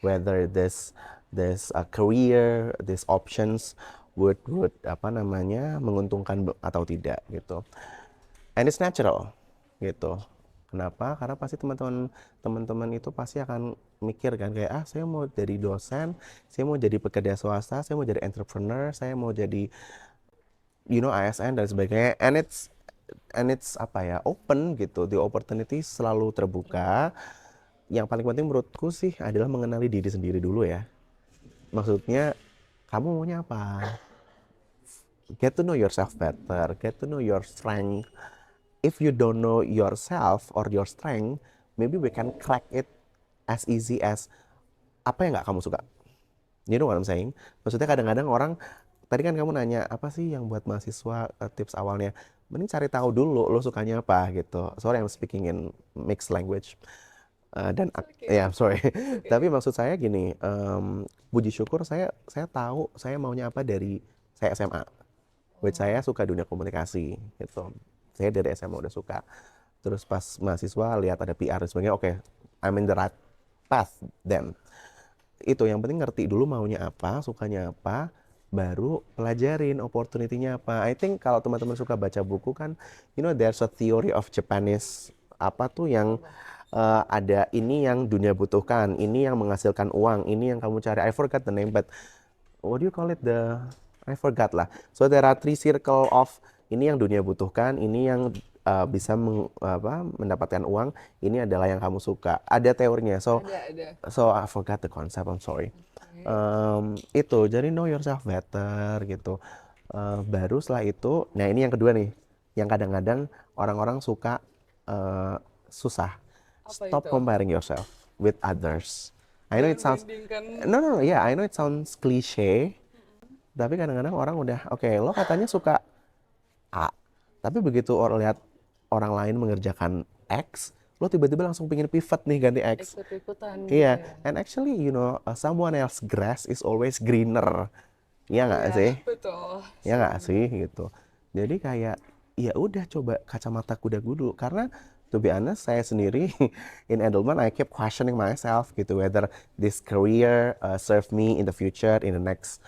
whether this career, these options would menguntungkan atau tidak gitu. And it's natural gitu. Kenapa? Karena pasti teman-teman itu pasti akan mikir kan kayak, saya mau jadi dosen, saya mau jadi pekerja swasta, saya mau jadi entrepreneur, saya mau jadi ASN dan sebagainya. And it's open gitu. The opportunity selalu terbuka. Yang paling penting menurutku sih adalah mengenali diri sendiri dulu ya. Maksudnya, kamu maunya apa? Get to know yourself better, get to know your strength. If you don't know yourself or your strength, maybe we can crack it as easy as apa yang nggak kamu suka. You know what I'm saying? Maksudnya kadang-kadang orang, tadi kan kamu nanya, apa sih yang buat mahasiswa tips awalnya? Mending cari tahu dulu lo sukanya apa gitu. Sorry, I'm speaking in mixed language. Sorry. Tapi maksud saya gini, puji syukur saya tahu saya maunya apa dari saya SMA. Which saya suka dunia komunikasi gitu. Saya dari SMA udah suka. Terus pas mahasiswa lihat ada PR dan sebagainya, oke, I'm in the right path then. Itu yang penting ngerti dulu maunya apa, sukanya apa, baru pelajarin opportunity-nya apa. I think kalau teman-teman suka baca buku kan, there's a theory of Japanese apa tuh yang ada ini yang dunia butuhkan, ini yang menghasilkan uang, ini yang kamu cari. I forgot the name, but what do you call it? I forgot lah. So there are 3 circle of ini yang dunia butuhkan, ini yang bisa mendapatkan uang, ini adalah yang kamu suka. Ada teorinya. So I forgot the concept. I'm sorry. Itu jadi know yourself better gitu. Baru setelah itu, nah ini yang kedua nih, yang kadang-kadang orang-orang suka susah. Stop comparing yourself with others. I know it sounds I know it sounds cliche. Tapi kadang-kadang orang udah, oke, lo katanya suka A. Tapi begitu lihat orang lain mengerjakan X, lo tiba-tiba langsung pengen pivot nih ganti X. Ikut-ikutan gitu Iya, ya. and actually someone else grass is always greener. Iya nggak sih? Betul. Ya nggak sih gitu. Jadi kayak ya udah coba kacamata kuda dulu karena to be honest saya sendiri in Edelman I keep questioning myself gitu whether this career serve me in the future in the next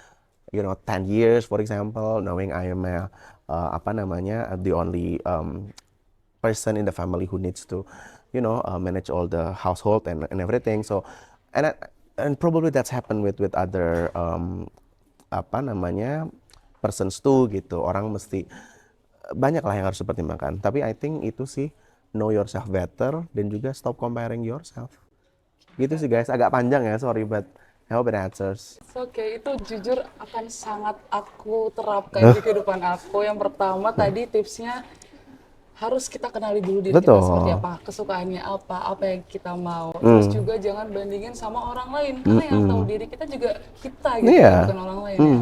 10 years for example knowing I am apa namanya the only person in the family who needs to manage all the household and everything so and and probably that's happened with other apa namanya persons too gitu orang mesti banyak lah yang harus dipertimbangkan tapi I think itu sih know yourself better dan juga stop comparing yourself gitu sih guys agak panjang ya sorry but I hope it answers. Oke, itu jujur akan sangat aku terapkan di kehidupan aku. Yang pertama tadi tipsnya harus kita kenali dulu diri kita seperti Betul. apa, kesukaannya apa yang kita mau. Terus juga jangan bandingin sama orang lain, karena yang tahu diri kita juga kita gitu, Iya. bukan orang lain ya.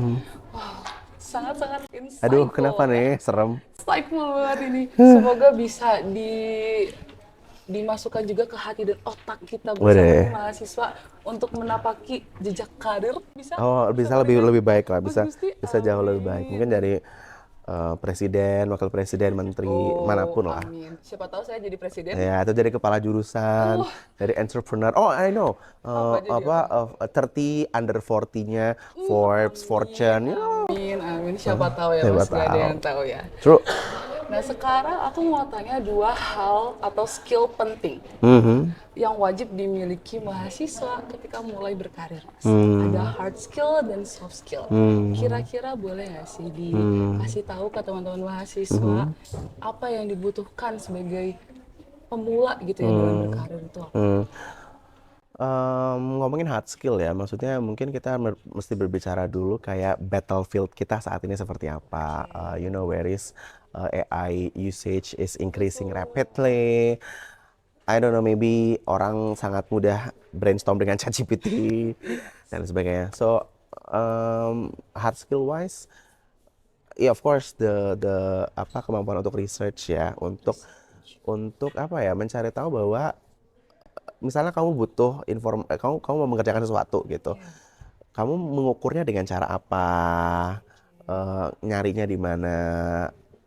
Wow, sangat-sangat insightful. Aduh kenapa nih serem. Insightful banget ini. Semoga bisa dimasukkan juga ke hati dan otak kita bersama Waduh. mahasiswa untuk menapaki jejak karir bisa. Oh bisa lebih baik lah bisa Gusti. bisa jauh lebih baik mungkin dari presiden, wakil presiden, menteri manapun lah. Amin. Siapa tahu saya jadi presiden. Ya, atau dari kepala jurusan, dari entrepreneur. Oh, I know. Apa jadi 30 under 40-nya Forbes, Fortune. Amin. Siapa tahu ya Siapa Mas, gak ada tahu. yang tahu ya. True. Nah sekarang aku mau tanya 2 hal atau skill penting yang wajib dimiliki mahasiswa ketika mulai berkarir, Mas. Ada hard skill dan soft skill. Kira-kira boleh nggak sih dikasih tahu ke teman-teman mahasiswa apa yang dibutuhkan sebagai pemula gitu ya dalam berkarir itu apa? Ngomongin hard skill ya, maksudnya mungkin kita mesti berbicara dulu kayak battlefield kita saat ini seperti apa. Where is AI usage is increasing rapidly. I don't know, maybe orang sangat mudah brainstorm dengan ChatGPT dan sebagainya. So, hard skill wise, ya of course the apa kemampuan untuk research ya, untuk apa ya, mencari tahu bahwa misalnya kamu butuh kamu mau mengerjakan sesuatu gitu. Kamu mengukurnya dengan cara apa? Nyarinya di mana?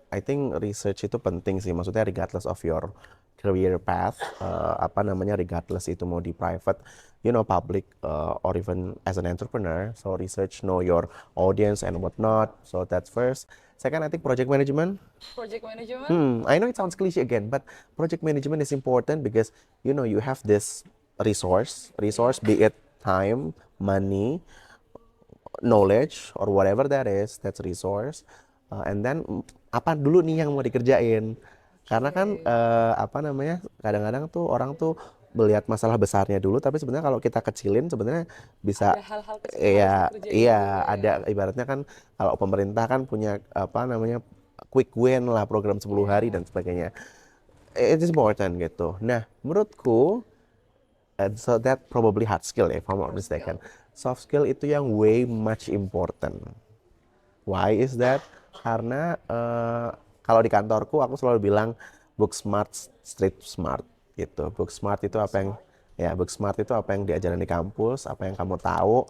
I think research itu penting sih. Maksudnya regardless of your career path, regardless itu mau di private, public, or even as an entrepreneur. So research, know your audience and whatnot. So that's first. Second, I think project management. Project management? I know it sounds cliche again, but project management is important because you have this resource, be it time, money, knowledge, or whatever that is, that's resource. And then apa dulu nih yang mau dikerjain? Karena kan kadang-kadang tuh orang tuh melihat masalah besarnya dulu, tapi sebenarnya kalau kita kecilin sebenarnya bisa Ada hal-hal kecil yang harus dikerjain iya juga ya. ada ibaratnya kan kalau pemerintah kan punya quick win lah program 10 hari dan sebagainya. It is important gitu. Nah, menurutku so that probably hard skill if I'm not mistaken. Soft skill itu yang way much important. Why is that? Karena kalau di kantorku aku selalu bilang book smart, street smart gitu. Book smart itu apa yang diajarin di kampus, apa yang kamu tahu.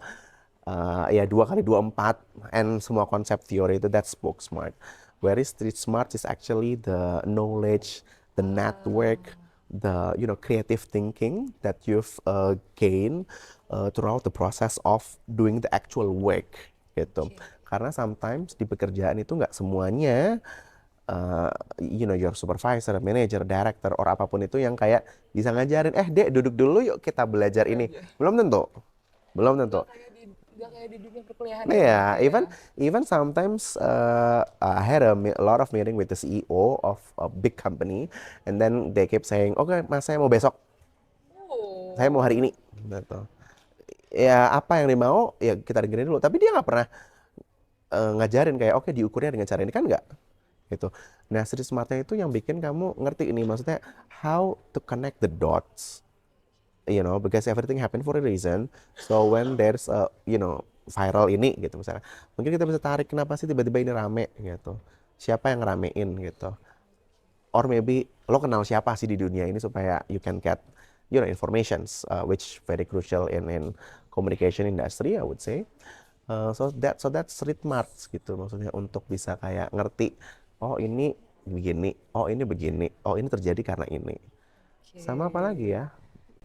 2x24 and semua konsep teori itu that's book smart. Whereas street smart is actually the knowledge, the network, the creative thinking that you've gained throughout the process of doing the actual work gitu. Karena sometimes di pekerjaan itu nggak semuanya your supervisor, manager, director, or apapun itu yang kayak bisa ngajarin, Dek duduk dulu yuk kita belajar ini. Belum tentu. Nggak kayak di dunia perkuliahan. Yeah, even sometimes I had a lot of meeting with the CEO of a big company, and then they keep saying, "Oke, Mas, saya mau besok, saya mau hari ini." Gitu. Ya apa yang dia mau, ya kita dengerin dulu. Tapi dia nggak pernah ngajarin kayak, oke diukurnya dengan cara ini kan nggak. Gitu. Nah, street smartnya itu yang bikin kamu ngerti ini, maksudnya how to connect the dots. Because everything happen for a reason. So when there's a, viral ini gitu misalnya, mungkin kita bisa tarik kenapa sih tiba-tiba ini rame gitu. Siapa yang ngeramein gitu. or maybe lo kenal siapa sih di dunia ini supaya you can get informations which very crucial in communication industry I would say. So that's street marks gitu, maksudnya untuk bisa kayak ngerti, oh ini begini, oh ini begini, oh ini terjadi karena ini. Sama apa lagi ya?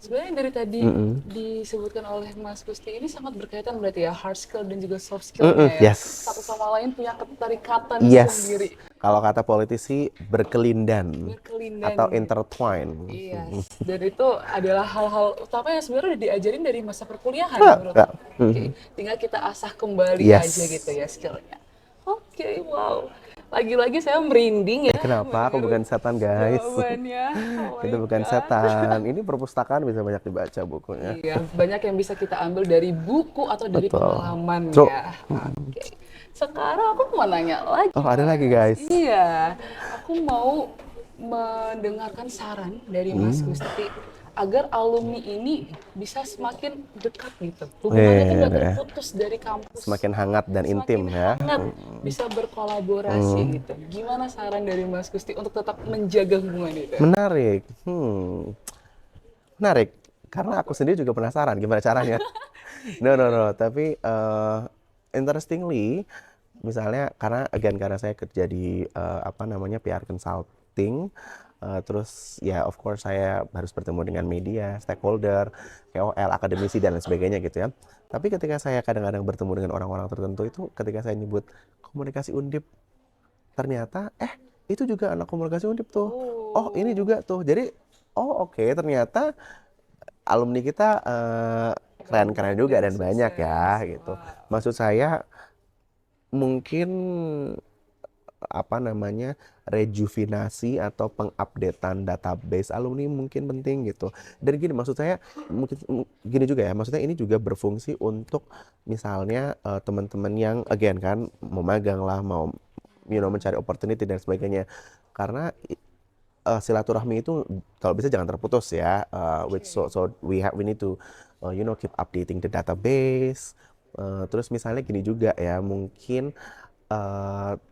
Sebenarnya yang dari tadi disebutkan oleh Mas Gusti ini sangat berkaitan berarti ya, hard skill dan juga soft skill-nya ya. Yes. Satu sama lain punya keterikatan Yes. sendiri. Kalau kata politisi berkelindan Berkelindan. atau intertwine. Iya, dan itu adalah hal-hal utama yang sebenarnya udah diajarin dari masa perkuliahan Ya, menurut ya. aku. Oke, tinggal kita asah kembali Yes. aja gitu ya skillnya. Oke, wow. Lagi-lagi saya merinding ya. Kenapa? Aku bukan setan, guys. Jawabannya. Oh my Kita bukan God. setan. Ini perpustakaan bisa banyak dibaca bukunya. Iya, banyak yang bisa kita ambil dari buku atau dari Betul. pengalaman True. ya. Oke. Sekarang aku mau nanya lagi. Oh, ada lagi, guys. Iya, aku mau mendengarkan saran dari Mas Gusti agar alumni ini bisa semakin dekat gitu. Hubungannya tuh nggak terputus dari kampus. Semakin hangat dan intim Semakin ya. hangat, bisa berkolaborasi gitu. Gimana saran dari Mas Gusti untuk tetap menjaga hubungan itu? Menarik. Menarik. Karena aku sendiri juga penasaran gimana caranya. No. Tapi interestingly, misalnya karena saya kerja di PR consulting, terus ya of course saya harus bertemu dengan media, stakeholder, KOL, akademisi dan lain sebagainya gitu ya. Tapi ketika saya kadang-kadang bertemu dengan orang-orang tertentu itu, ketika saya nyebut komunikasi Undip, ternyata itu juga anak komunikasi Undip tuh. Oh ini juga tuh. Jadi oke, ternyata alumni kita keren-keren juga dan banyak ya gitu. Maksud saya mungkin rejuvenasi atau pengupdatean database alumni mungkin penting gitu. Dan gini, maksud saya mungkin gini juga ya, maksudnya ini juga berfungsi untuk misalnya teman-teman yang again kan mau magang lah, mau mencari opportunity dan sebagainya. Karena silaturahmi itu kalau bisa jangan terputus ya. So we need to keep updating the database. Terus misalnya gini juga ya, mungkin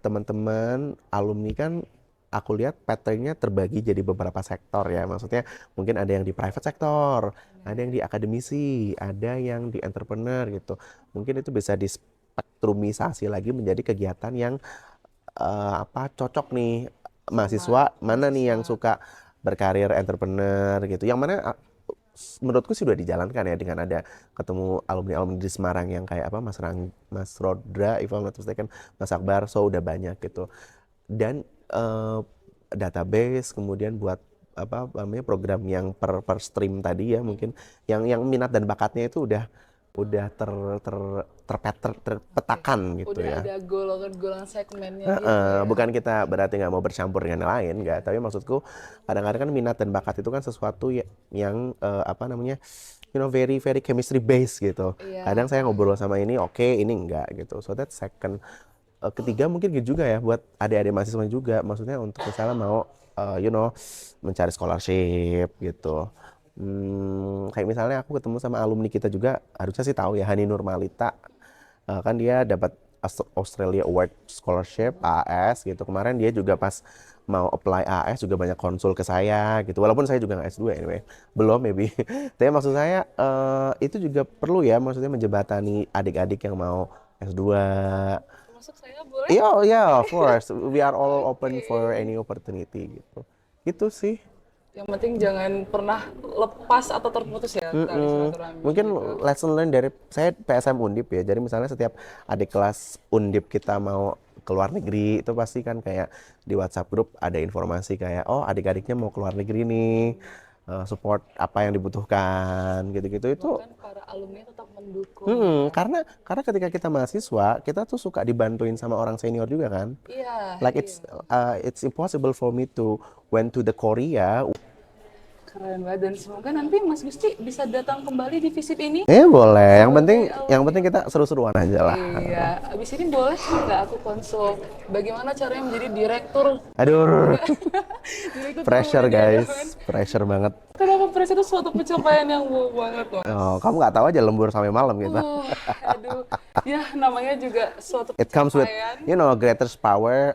teman-teman alumni kan aku lihat patternnya terbagi jadi beberapa sektor ya. Maksudnya mungkin ada yang di private sector, ada yang di akademisi, ada yang di entrepreneur gitu. Mungkin itu bisa dispektrumisasi lagi menjadi kegiatan yang cocok nih mahasiswa mana nih yang suka berkarir entrepreneur gitu. Yang mana menurutku sih udah dijalankan ya, dengan ada ketemu alumni di Semarang yang kayak Mas Rodra, if I'm not mistaken, Mas Akbar, so udah banyak gitu. Dan database, kemudian buat program yang per stream tadi ya, mungkin yang minat dan bakatnya itu udah terpetakan gitu udah ya. ada golongan-golongan segmennya gitu ya. Bukan kita berarti nggak mau bercampur dengan yang lain, nggak. Tapi maksudku kadang-kadang kan minat dan bakat itu kan sesuatu yang very very chemistry based gitu. Iya. Kadang saya ngobrol sama ini oke, ini enggak gitu. So that second. Ketiga mungkin gitu juga ya buat adik-adik mahasiswa juga. Maksudnya untuk misalnya mau mencari scholarship gitu. Kayak misalnya aku ketemu sama alumni kita juga, harusnya sih tahu ya, Hani Nurmalita, kan dia dapat Australia Award Scholarship AAS gitu. Kemarin dia juga pas mau apply AAS juga banyak konsul ke saya gitu, walaupun saya juga nggak S2 anyway, belum maybe. Tapi maksud saya itu juga perlu ya, maksudnya menjembatani adik-adik yang mau S2. Termasuk saya boleh? Iya, of course, we are all open for any opportunity gitu. Itu sih. Yang penting jangan pernah lepas atau terputus ya tali silaturahmi. Mungkin gitu. lesson learn dari saya PSM Undip ya. Jadi misalnya setiap adik kelas Undip kita mau ke luar negeri, itu pasti kan kayak di WhatsApp grup ada informasi kayak adik-adiknya mau ke luar negeri nih, support apa yang dibutuhkan gitu-gitu. Itu Bahkan para alumni tetap mendukung. karena ketika kita mahasiswa, kita tuh suka dibantuin sama orang senior juga kan. Iya. Like it's impossible for me to went to the Korea. Keren banget, dan semoga nanti Mas Gusti bisa datang kembali di Visip ini. Boleh. Yang penting kita seru-seruan aja lah. Iya, abis ini boleh nggak aku konsul bagaimana caranya menjadi direktur? Aduh, Direktur pressure permajaan. guys, pressure banget. Kenapa pressure itu suatu pencapaian yang wow banget, Mas? Oh, kamu nggak tahu aja lembur sampai malam gitu. Aduh, ya namanya juga suatu It comes with, pencapaian. greatest power,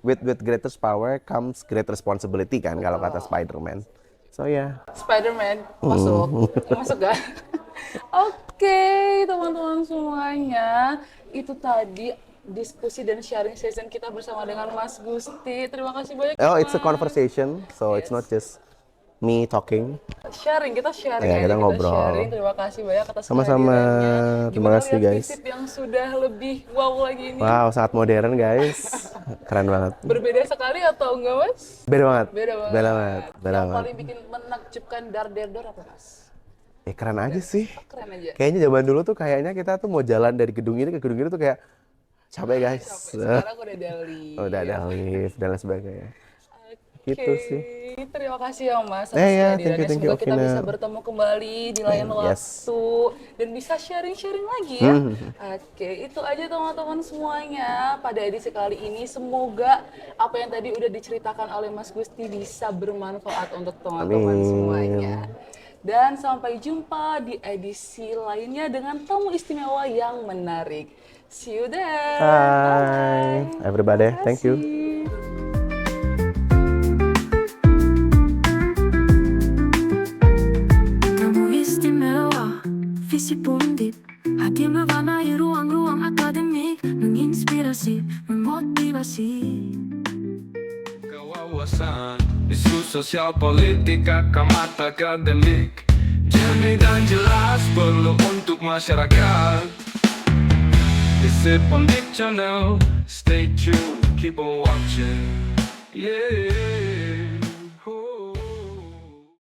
with greatest power comes great responsibility kan kalau kata Spider-Man. So ya. Spider-Man masuk kan? Oke, teman-teman semuanya, itu tadi diskusi dan sharing session kita bersama dengan Mas Gusti. Terima kasih banyak. Oh, it's a Mas. conversation, so it's not just me talking. Kita sharing Ya, kita ngobrol. sharing. Terima kasih banyak atas Sama-sama. kehadirannya. Terima Gimana kasih, lihat guys. FISIP yang sudah lebih wow lagi ini? Wow, sangat modern guys. Keren banget. Berbeda sekali atau enggak, Mas? Beda banget. Beda banget. Beda banget. Beda Yang banget. paling bikin menakjubkan dar apa, Mas? Keren aja sih. Keren aja. Kayaknya zaman dulu tuh kayaknya kita tuh mau jalan dari gedung ini ke gedung ini tuh kayak capek guys. Sekarang udah ada lift. Udah ada lift dan lain sebagainya. Gitu sih. Terima kasih ya Mas atas Ya, kehadirannya. thank you, Semoga kita Ovina. bisa bertemu kembali di lain Yes. waktu dan bisa sharing-sharing lagi ya. Oke, itu aja teman-teman semuanya pada edisi kali ini. Semoga apa yang tadi udah diceritakan oleh Mas Gusti bisa bermanfaat untuk teman-teman Amin. semuanya. Dan sampai jumpa di edisi lainnya dengan tamu istimewa yang menarik. See you there. Bye, everybody. Thank you. 너무 istimewa, fisip undip. Hadir mewarnai ruang-ruang akademik, menginspirasi, memotivasi. Kewawasan isu sosial politik akamat akademik jernih dan jelas perlu untuk masyarakat. FISIP Undip Channel, stay tuned, keep on watching. Yeah.